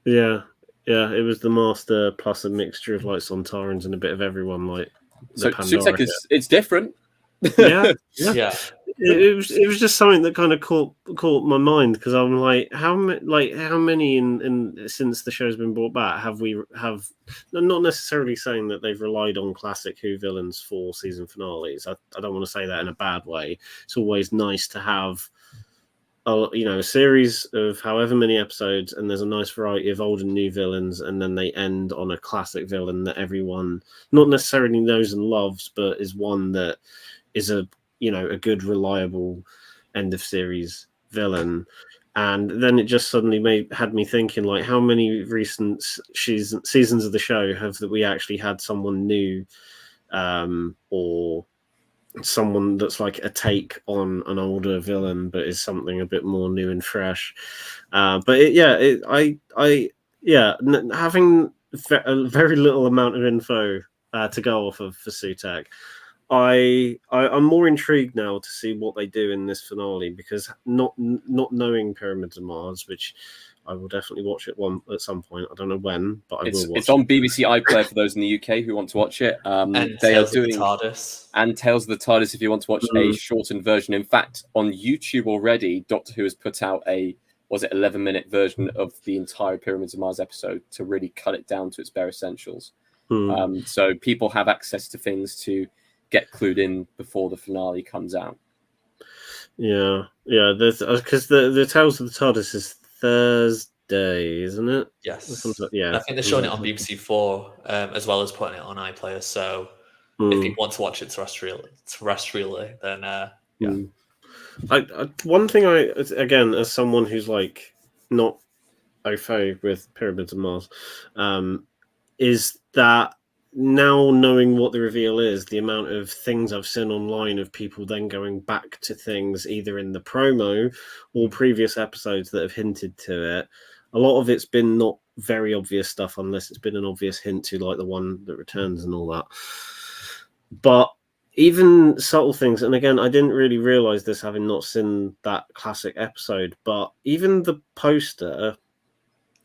Yeah, it was the Master plus a mixture of like Sontarans and a bit of everyone. Like so, Sutek it's different. Yeah. It was just something that kind of caught my mind because I'm like, how many in since the show's been brought back have not necessarily saying that they've relied on classic Who villains for season finales. I don't want to say that in a bad way. It's always nice to have a series of however many episodes, and there's a nice variety of old and new villains, and then they end on a classic villain that everyone not necessarily knows and loves, but is one that is a good, reliable end of series villain. And then it just suddenly had me thinking, like, how many recent seasons of the show have that we actually had someone new, or someone that's like a take on an older villain, but is something a bit more new and fresh. Having a very little amount of info to go off of for Sutek, I'm more intrigued now to see what they do in this finale, because not knowing Pyramids of Mars, which I will definitely watch at some point. I don't know when, but I will watch. It's on BBC iPlayer for those in the UK who want to watch it. And Tales of the TARDIS. And Tales of the TARDIS if you want to watch a shortened version. In fact, on YouTube already, Doctor Who has put out 11-minute version of the entire Pyramids of Mars episode to really cut it down to its bare essentials. So people have access to things to get clued in before the finale comes out. Yeah. There's because the Tales of the TARDIS is Thursday, isn't it? Yes. Yeah. I think they're showing it on BBC 4 as well as putting it on iPlayer. So if you want to watch it terrestrially, then one thing again, as someone who's like not au fait with Pyramids of Mars, is that now knowing what the reveal is, the amount of things I've seen online of people then going back to things either in the promo or previous episodes that have hinted to it. A lot of it's been not very obvious stuff, unless it's been an obvious hint to, like the one that returns and all that. But even subtle things, and again, I didn't really realize this having not seen that classic episode, but even the poster,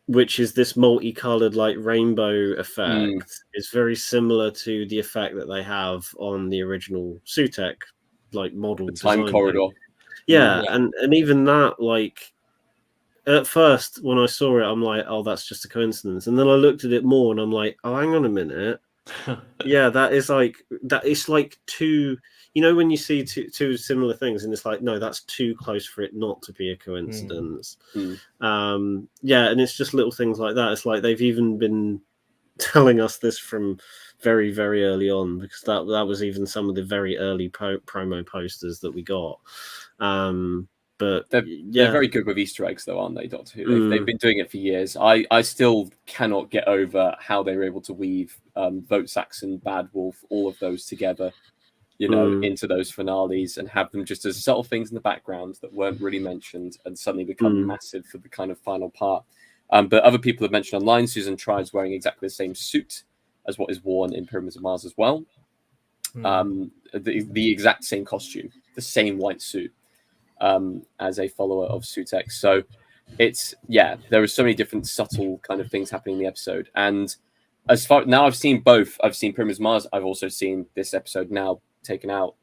which is this multicolored like rainbow effect, is very similar to the effect that they have on the original Sutek like model time corridor. Yeah, and even that, like, at first when I saw it, I'm like, oh, that's just a coincidence, and then I looked at it more and I'm like, oh, hang on a minute. Yeah, that is like that. It's like two. You know, when you see two similar things, and it's like, no, that's too close for it not to be a coincidence. Yeah, and it's just little things like that. It's like they've even been telling us this from very, very early on, because that was even some of the very early promo posters that we got. But they're very good with Easter eggs, though, aren't they, Doctor Who? They've been doing it for years. I still cannot get over how they were able to weave Vote Saxon, Bad Wolf, all of those together, you know, into those finales, and have them just as subtle things in the background that weren't really mentioned and suddenly become massive for the kind of final part. But other people have mentioned online, Susan Triad's wearing exactly the same suit as what is worn in Pyramids of Mars as well. The exact same costume, the same white suit. As a follower of Sutek. So it's, yeah, there are so many different subtle kind of things happening in the episode. And as far now, I've seen both. I've seen Pyramids of Mars. I've also seen this episode now taken out.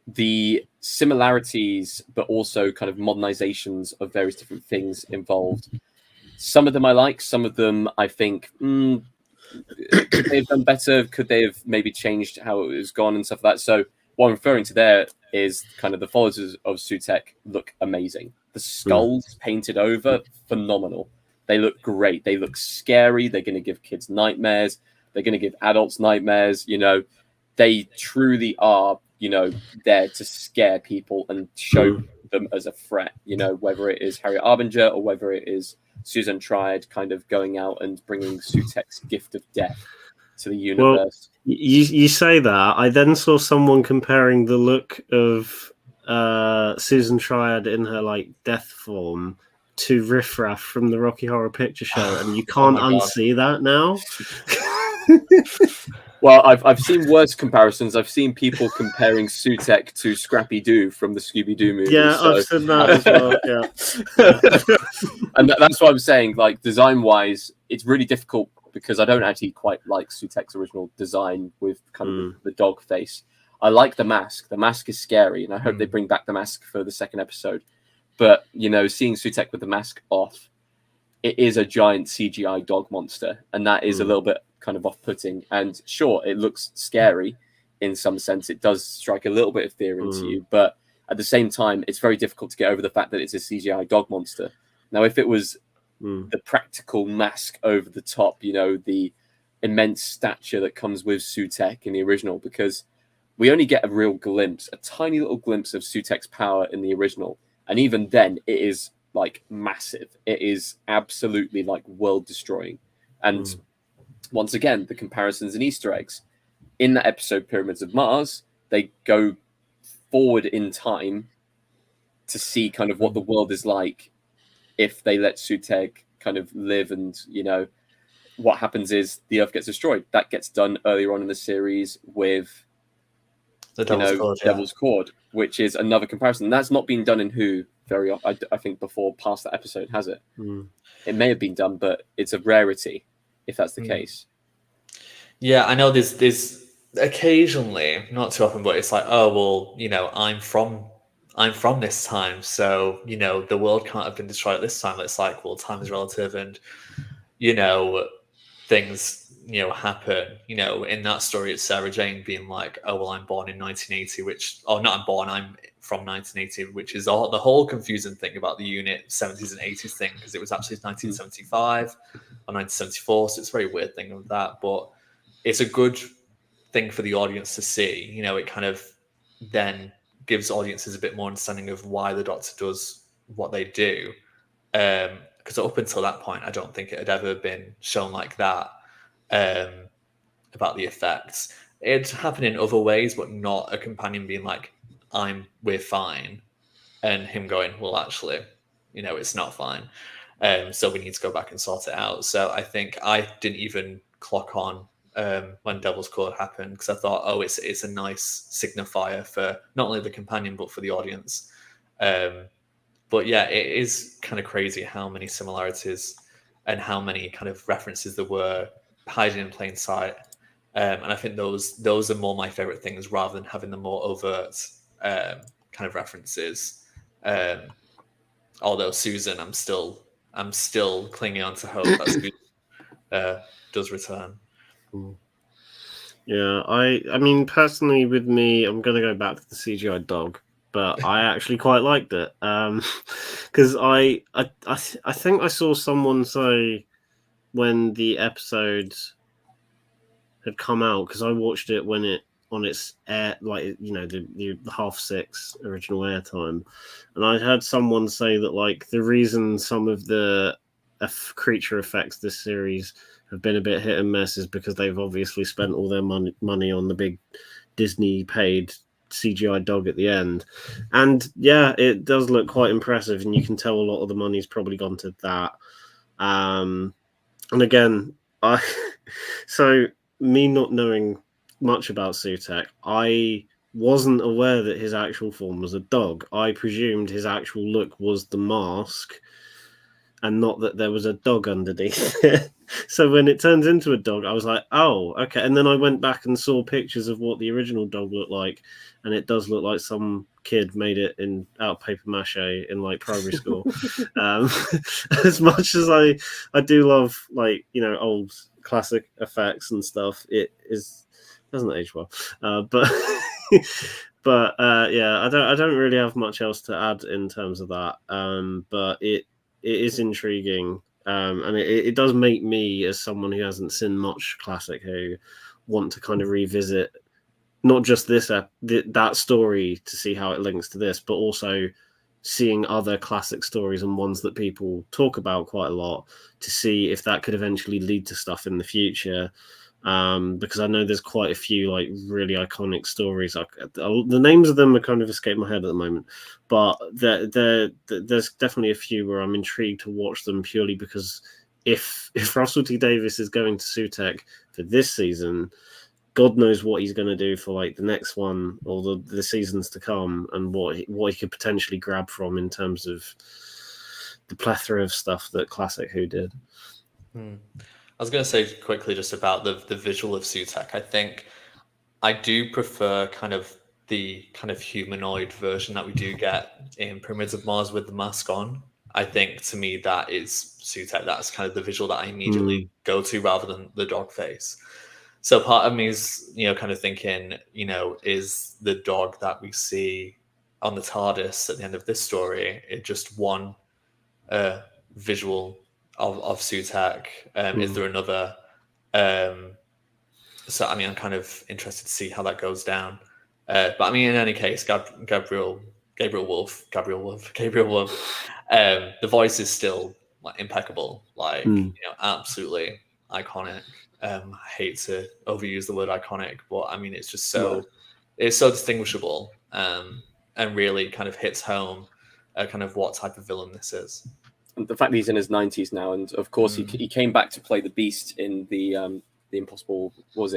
The similarities, but also kind of modernizations of various different things involved. Some of them I like. Some of them I think, could they have done better? Could they have maybe changed how it was gone and stuff like that? So what I'm referring to there is kind of the followers of Sutek look amazing. The skulls painted over, phenomenal. They look great. They look scary. They're going to give kids nightmares. They're going to give adults nightmares. You know, they truly are, you know, there to scare people and show them as a threat. You know, whether it is Harriet Arbinger or whether it is Susan Triad kind of going out and bringing Sutek's gift of death to the universe. Well, you say that. I then saw someone comparing the look of Susan Triad in her like death form to Riff Raff from the Rocky Horror Picture Show, and you can't unsee that now. Well, I've seen worse comparisons. I've seen people comparing Sutek to Scrappy Doo from the Scooby Doo movie. Yeah, so. I've seen that as well. Yeah, and that's what I'm saying. Like, design wise, it's really difficult because I don't actually quite like Sutek's original design with kind of the dog face. I like the mask. The mask is scary, and I hope they bring back the mask for the second episode. But, you know, seeing Sutek with the mask off, it is a giant CGI dog monster, and that is a little bit kind of off-putting. And sure, it looks scary in some sense. It does strike a little bit of fear into you, but at the same time, it's very difficult to get over the fact that it's a CGI dog monster. Now, if it was the practical mask over the top, you know, the immense stature that comes with Sutek in the original, because we only get a real glimpse, a tiny little glimpse of Sutek's power in the original. And even then, it is like massive. It is absolutely like world destroying. And once again, the comparisons and Easter eggs in that episode, Pyramids of Mars, they go forward in time to see kind of what the world is like if they let Sutek kind of live. And, you know, what happens is the Earth gets destroyed. That gets done earlier on in the series with the Devil's Cord, which is another comparison. And that's not been done in Who very often, I think, before past that episode, has it? It may have been done, but it's a rarity if that's the case. Yeah, I know there's occasionally, not too often, but it's like, oh, well, you know, I'm from this time, so, you know, the world can't have been destroyed at this time. It's like, well, time is relative, and, you know, things, you know, happen. You know, in that story, it's Sarah Jane being like, oh, well, I'm born in 1980, I'm from 1980, which is the whole confusing thing about the unit 70s and 80s thing, because it was actually 1975 or 1974, so it's a very weird thing of that, but it's a good thing for the audience to see. You know, it kind of then gives audiences a bit more understanding of why the Doctor does what they do. Because up until that point, I don't think it had ever been shown like that. about the effects. It happened in other ways, but not a companion being like, we're fine, and him going, well, actually, it's not fine. So we need to go back and sort it out. So I think I didn't even clock on when Devil's Court happened, because I thought, oh, it's a nice signifier for not only the companion but for the audience. But yeah, it is kind of crazy how many similarities and how many kind of references there were hiding in plain sight. And I think those are more my favorite things, rather than having the more overt kind of references. Although Susan, I'm still clinging on to hope that Susan does return. Yeah, I mean, personally, with me, I'm going to go back to the CGI dog, but I actually quite liked it, because I think I saw someone say when the episode had come out, because I watched it when it on its air, like, the 6:30 original airtime, and I heard someone say that, like, the reason some of the creature effects this series have been a bit hit and miss is because they've obviously spent all their money on the big Disney paid CGI dog at the end. And yeah, it does look quite impressive, and you can tell a lot of the money's probably gone to that. And again, so me not knowing much about Sutek, I wasn't aware that his actual form was a dog. I presumed his actual look was the mask, and not that there was a dog underneath it. So when it turns into a dog, I was like, oh, okay. And then I went back and saw pictures of what the original dog looked like, and it does look like some kid made it out of paper mache in, like, primary school. As much as I do love, like, old classic effects and stuff, doesn't age well. But yeah, I don't really have much else to add in terms of that. But it is intriguing, and it does make me, as someone who hasn't seen much classic Who, want to kind of revisit not just that story to see how it links to this, but also seeing other classic stories and ones that people talk about quite a lot, to see if that could eventually lead to stuff in the future. Because I know there's quite a few, like, really iconic stories. The names of them are kind of escaped my head at the moment, but there's definitely a few where I'm intrigued to watch them, purely because if Russell T Davies is going to Sutek for this season, God knows what he's going to do for, like, the next one or the seasons to come, and what he could potentially grab from in terms of the plethora of stuff that classic Who did. I was going to say quickly just about the visual of Sutek. I think I do prefer kind of the kind of humanoid version that we do get in Pyramids of Mars with the mask on. I think, to me, that is Sutek. That's kind of the visual that I immediately go to, rather than the dog face. So part of me is, kind of thinking, is the dog that we see on the TARDIS at the end of this story just one visual of Sutek? Is there another? So, I mean, I'm kind of interested to see how that goes down. But I mean, in any case, Gabriel Wolf, the voice is still, like, impeccable, like, absolutely iconic. I hate to overuse the word iconic, but I mean, it's just it's so distinguishable, and really kind of hits home kind of what type of villain this is. And the fact that he's in his 90s now, and of course he came back to play the Beast in the Impossible, what's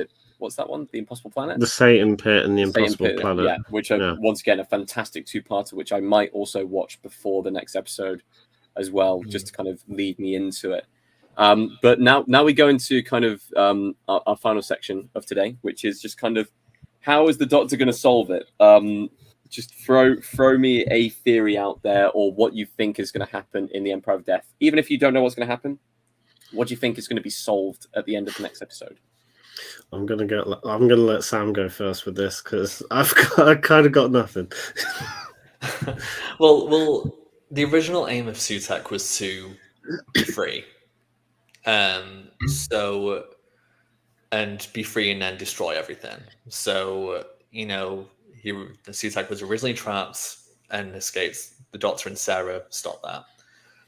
that one? The Impossible Planet? The Satan Pit and the Impossible Planet. Yeah, which are once again a fantastic two-parter, which I might also watch before the next episode as well, just to kind of lead me into it. But now we go into kind of our final section of today, which is just kind of, how is the Doctor going to solve it? Just throw me a theory out there, or what you think is going to happen in the Empire of Death. Even if you don't know what's going to happen, what do you think is going to be solved at the end of the next episode? I'm gonna let Sam go first with this, because I kind of got nothing. Well, the original aim of Sutek was to be free. So, and be free and then destroy everything. So, Sutek was originally trapped and escaped. The Doctor and Sarah stopped that.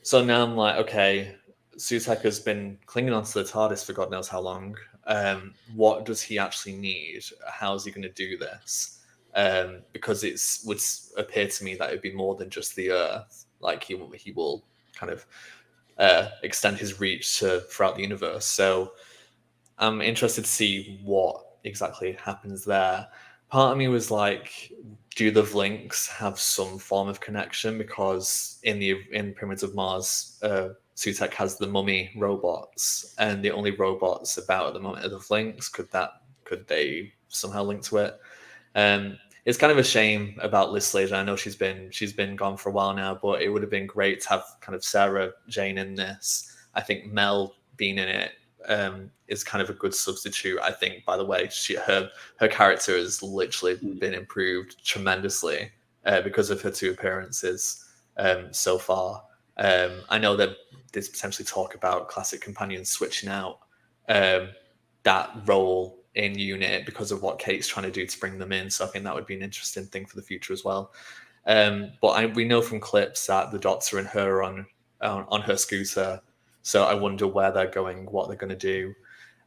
So now I'm like, okay, Sutek has been clinging onto the TARDIS for God knows how long. What does he actually need? How is he going to do this? Because it would appear to me that it would be more than just the Earth. Like he will kind of extend his reach throughout the universe. So I'm interested to see what exactly happens there. Part of me was like, do the Vlinks have some form of connection? Because in Pyramids of Mars, Sutek has the mummy robots, and the only robots about at the moment are the Vlinks. Could they somehow link to it? It's kind of a shame about Liz Slater. I know she's been gone for a while now, but it would have been great to have kind of Sarah Jane in this. I think Mel being in it is kind of a good substitute. I think, by the way, her character has literally been improved tremendously because of her 2 appearances so far. I know that there's potentially talk about classic companions switching out that role in unit because of what Kate's trying to do to bring them in. So I think that would be an interesting thing for the future as well. But we know from clips that the Doctor and her on her scooter. So I wonder where they're going, what they're going to do.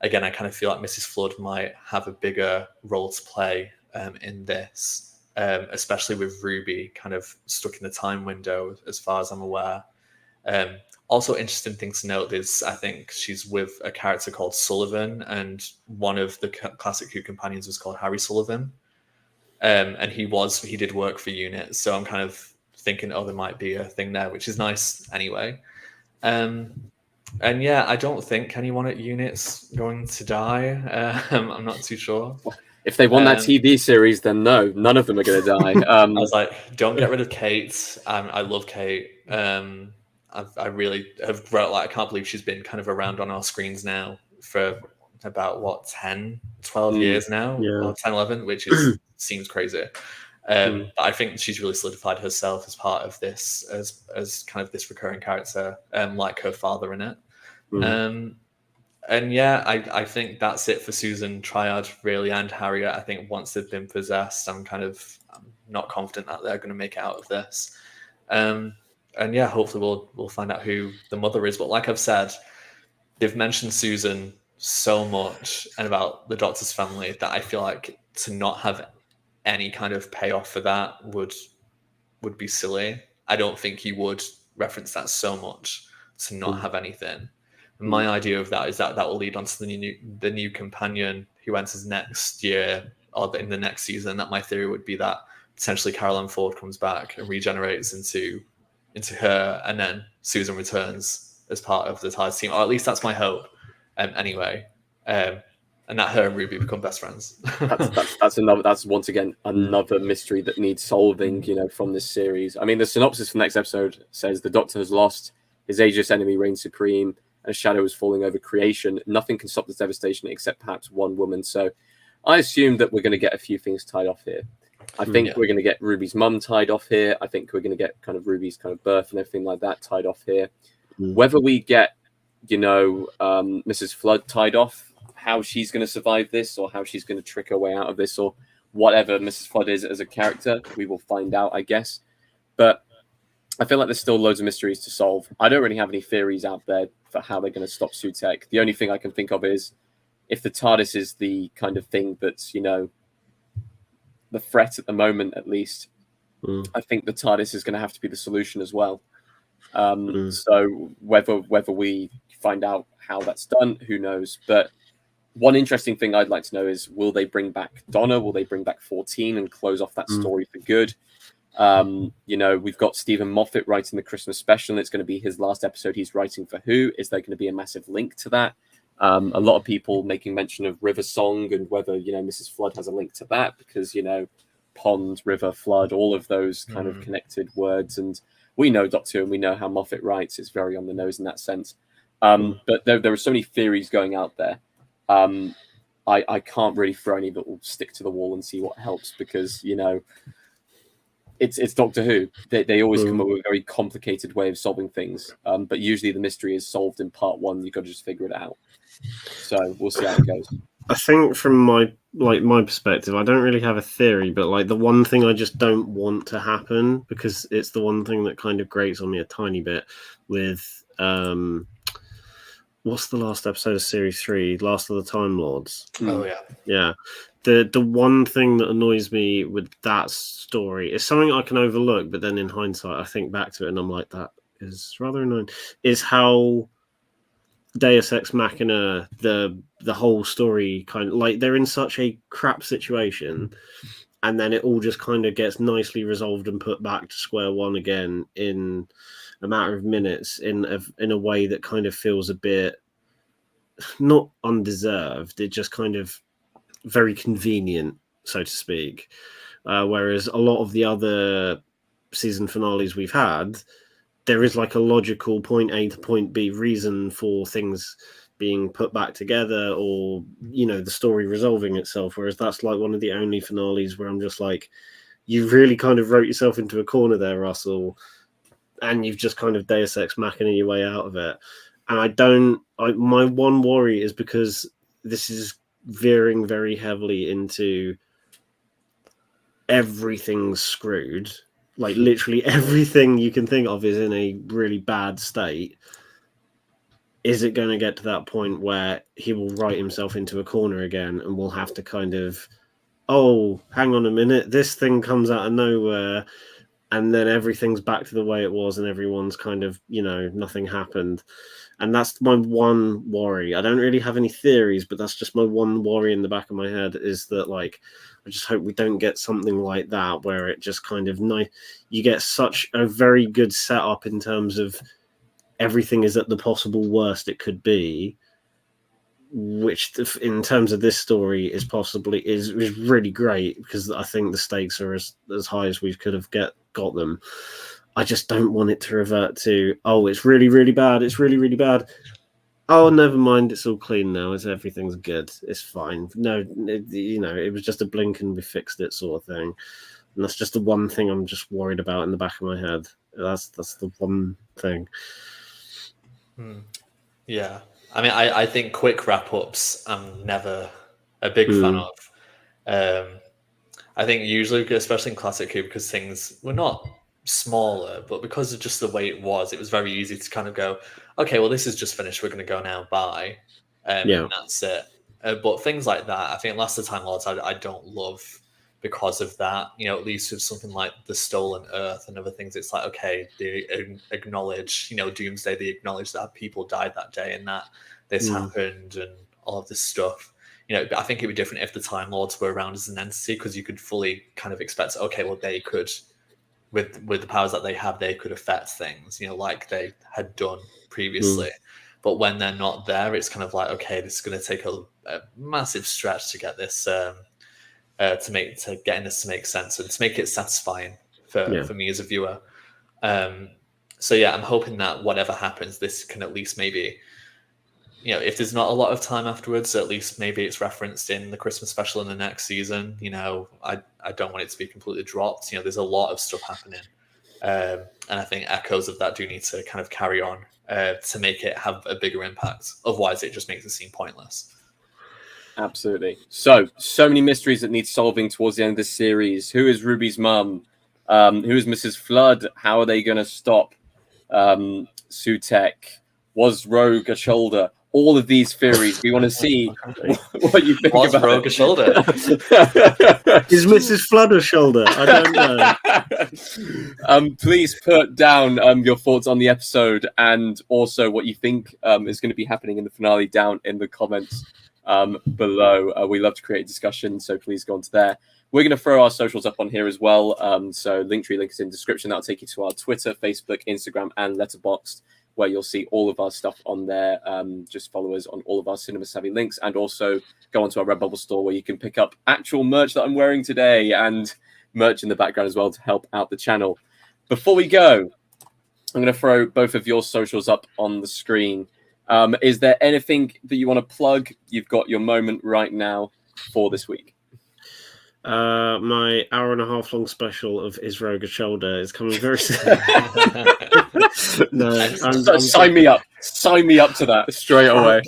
Again, I kind of feel like Mrs. Flood might have a bigger role to play in this, especially with Ruby kind of stuck in the time window, as far as I'm aware. Also, interesting thing to note is I think she's with a character called Sullivan, and one of the classic Who companions was called Harry Sullivan, and he did work for UNIT. So I'm kind of thinking, there might be a thing there, which is nice anyway. And yeah, I don't think anyone at UNIT's going to die. I'm not too sure. If they want that TV series, then no, none of them are going to die. I was like, don't get rid of Kate. I love Kate. I really have wrote, like, I can't believe she's been kind of around on our screens now for about 10, 12 years now, or 10, 11, which seems crazy. But I think she's really solidified herself as part of this, as kind of this recurring character, like her father in it. And yeah, I think that's it for Susan, Triad, really, and Harriet. I think once they've been possessed, I'm not confident that they're going to make it out of this. And yeah, hopefully we'll find out who the mother is. But like I've said, they've mentioned Susan so much and about the Doctor's family that I feel like to not have any kind of payoff for that would be silly. I don't think he would reference that so much to not have anything. My idea of that is that will lead on to the new companion who enters next year or in the next season. That my theory would be that potentially Caroline Ford comes back and regenerates into her, and then Susan returns as part of the TARDIS team, or at least that's my hope. Anyway, and that her and Ruby become best friends. That's once again another mystery that needs solving, from this series. I mean, the synopsis for the next episode says the Doctor has lost, his ageless enemy reigns supreme, and a shadow is falling over creation. Nothing can stop this devastation except perhaps one woman. So I assume that we're going to get a few things tied off here. I think we're going to get Ruby's mum tied off here. I think we're going to get kind of Ruby's kind of birth and everything like that tied off here. Whether we get, Mrs. Flood tied off, how she's going to survive this, or how she's going to trick her way out of this, or whatever Mrs. Flood is as a character, we will find out, I guess. But I feel like there's still loads of mysteries to solve. I don't really have any theories out there for how they're going to stop Sutek. The only thing I can think of is if the TARDIS is the kind of thing that's, the threat at the moment, at least, I think the TARDIS is going to have to be the solution as well. So whether we find out how that's done, who knows? But one interesting thing I'd like to know is, will they bring back Donna? Will they bring back 14 and close off that story for good? We've got Stephen Moffat writing the Christmas special, and it's going to be his last episode he's writing for Who. Is there going to be a massive link to that? A lot of people making mention of River Song and whether, Mrs. Flood has a link to that because, pond, river, flood, all of those kind of connected words. And we know Doctor Who and we know how Moffat writes. It's very on the nose in that sense. But there are so many theories going out there. I can't really throw any that will stick to the wall and see what helps because, it's Doctor Who. They always come up with a very complicated way of solving things. But usually the mystery is solved in part one. You've got to just figure it out. So we'll see how it goes. I think from my perspective, I don't really have a theory, but the one thing I just don't want to happen, because it's the one thing that kind of grates on me a tiny bit with what's the last episode of series 3? Last of the Time Lords. Oh yeah. Yeah. The one thing that annoys me with that story is something I can overlook, but then in hindsight I think back to it and I'm like, that is rather annoying. Is how Deus Ex Machina, the whole story kind of like they're in such a crap situation, and then it all just kind of gets nicely resolved and put back to square one again in a matter of minutes in a way that kind of feels a bit not undeserved. It just kind of very convenient, so to speak. Whereas a lot of the other season finales we've had, there is like a logical point A to point B reason for things being put back together, or the story resolving itself. Whereas that's like one of the only finales where I'm just like, you really kind of wrote yourself into a corner there, Russell, and you've just kind of Deus Ex Machina your way out of it. And my one worry is because this is veering very heavily into everything's screwed. Like literally everything you can think of is in a really bad state. Is it going to get to that point where he will write himself into a corner again and we'll have to kind of, oh, hang on a minute, this thing comes out of nowhere and then everything's back to the way it was and everyone's kind of, nothing happened. And that's my one worry. I don't really have any theories, but that's just my one worry in the back of my head, is that like, I just hope we don't get something like that where it just kind of you get such a very good setup in terms of everything is at the possible worst it could be, which in terms of this story is really great, because I think the stakes are as high as we could have got them. I just don't want it to revert to, oh, it's really, really bad. It's really, really bad. Oh, never mind. It's all clean now. Everything's good. It's fine. No, it was just a blink and we fixed it sort of thing. And that's just the one thing I'm just worried about in the back of my head. That's the one thing. Yeah. I mean, I think quick wrap-ups I'm never a big fan of. I think usually, especially in Classic Who, because things were not smaller, but because of just the way it was very easy to kind of go, okay, well, this is just finished, we're going to go now, bye. And that's it. But things like that, I think Last of the Time Lords I don't love because of that. At least with something like The Stolen Earth and other things, it's like, okay, they acknowledge, Doomsday, they acknowledge that people died that day and that this happened and all of this stuff. I think it'd be different if the Time Lords were around as an entity, because you could fully kind of expect, okay, well, they could, with the powers that they have, they could affect things, like they had done previously. But when they're not there, it's kind of like, okay, this is going to take a massive stretch to get this, to getting this to make sense and to make it satisfying for me as a viewer. So yeah, I'm hoping that whatever happens, this can at least maybe, if there's not a lot of time afterwards, at least maybe it's referenced in the Christmas special in the next season. I don't want it to be completely dropped. There's a lot of stuff happening. And I think echoes of that do need to kind of carry on to make it have a bigger impact. Otherwise, it just makes it seem pointless. Absolutely. So many mysteries that need solving towards the end of this series. Who is Ruby's mum? Who is Mrs. Flood? How are they going to stop Sutek? Was Rogue a shoulder? All of these theories. We want to see what you think about Rogue a shoulder? Is Mrs. Flood a shoulder? I don't know. Please put down your thoughts on the episode and also what you think is going to be happening in the finale down in the comments below. We love to create a discussion, so please go on to there. We're going to throw our socials up on here as well. So Linktree link is in the description. That'll take you to our Twitter, Facebook, Instagram, and Letterboxd, where you'll see all of our stuff on there. Just follow us on all of our Cinema Savvy links, and also go onto our Redbubble store where you can pick up actual merch that I'm wearing today and merch in the background as well to help out the channel. Before we go, I'm going to throw both of your socials up on the screen. Is there anything that you want to plug? You've got your moment right now for this week. My hour-and-a-half long special of Is Rogue a Shoulder is coming very soon. No, sign me up. Sign me up to that straight away.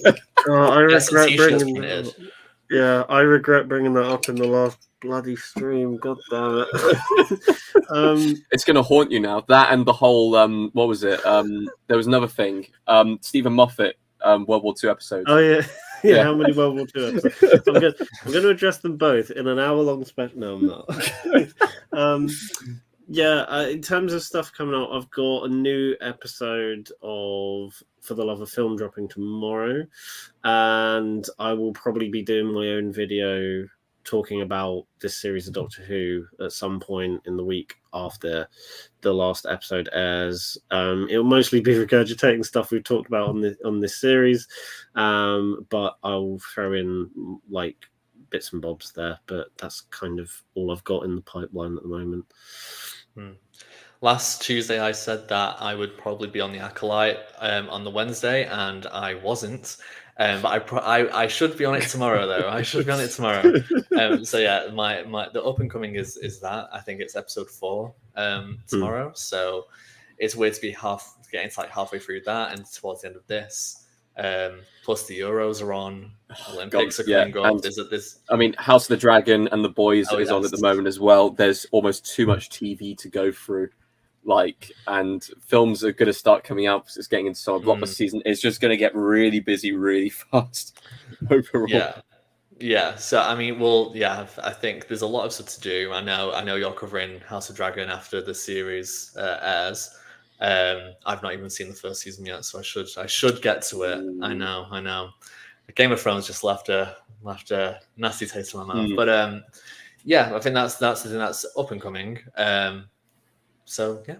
I regret bringing that. Yeah, I regret bringing that up in the last bloody stream. God damn it! It's going to haunt you now. That and the whole what was it? There was another thing. Stephen Moffat World War II episodes. Oh yeah. Yeah, Yeah. how many World War II episodes? I'm going to address them both in an hour-long special. No, I'm not. Yeah, in terms of stuff coming out, I've got a new episode of For the Love of Film dropping tomorrow, and I will probably be doing my own video talking about this series of Doctor Who at some point in the week after the last episode airs. It'll mostly be regurgitating stuff we've talked about on this series, but I'll throw in like bits and bobs there. But that's kind of all I've got in the pipeline at the moment. Last Tuesday, I said that I would probably be on the Acolyte on the Wednesday, and I wasn't. But I should be on it tomorrow, though. I should be on it tomorrow. So yeah, my the up and coming is that. I think it's episode 4 tomorrow. So it's weird to be getting to like halfway through that and towards the end of this. Plus the Euros are on. Olympics are coming up. I mean, House of the Dragon and The Boys is on at the moment as well. There's almost too much TV to go through. And films are going to start coming out because it's getting into summer blockbuster season. It's just going to get really busy really fast overall. Yeah. So I mean, I think there's a lot of stuff to do. I know you're covering House of Dragon after the series airs. I've not even seen the first season yet, so I should get to it. I know. Game of Thrones just left a nasty taste in my mouth. But I think that's the thing that's up and coming. So yeah,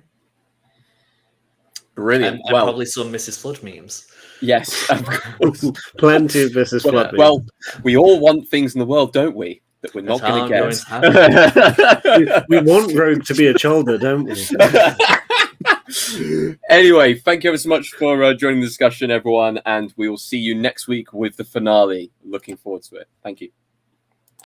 brilliant. And probably some Mrs. Flood memes. Yes, of course. Plenty of Mrs. Flood memes. Well, we all want things in the world, don't we? That we're not going to get. We want Rogue to be a Cholder, don't we? Anyway, thank you ever so much for joining the discussion, everyone, and we will see you next week with the finale. Looking forward to it. Thank you.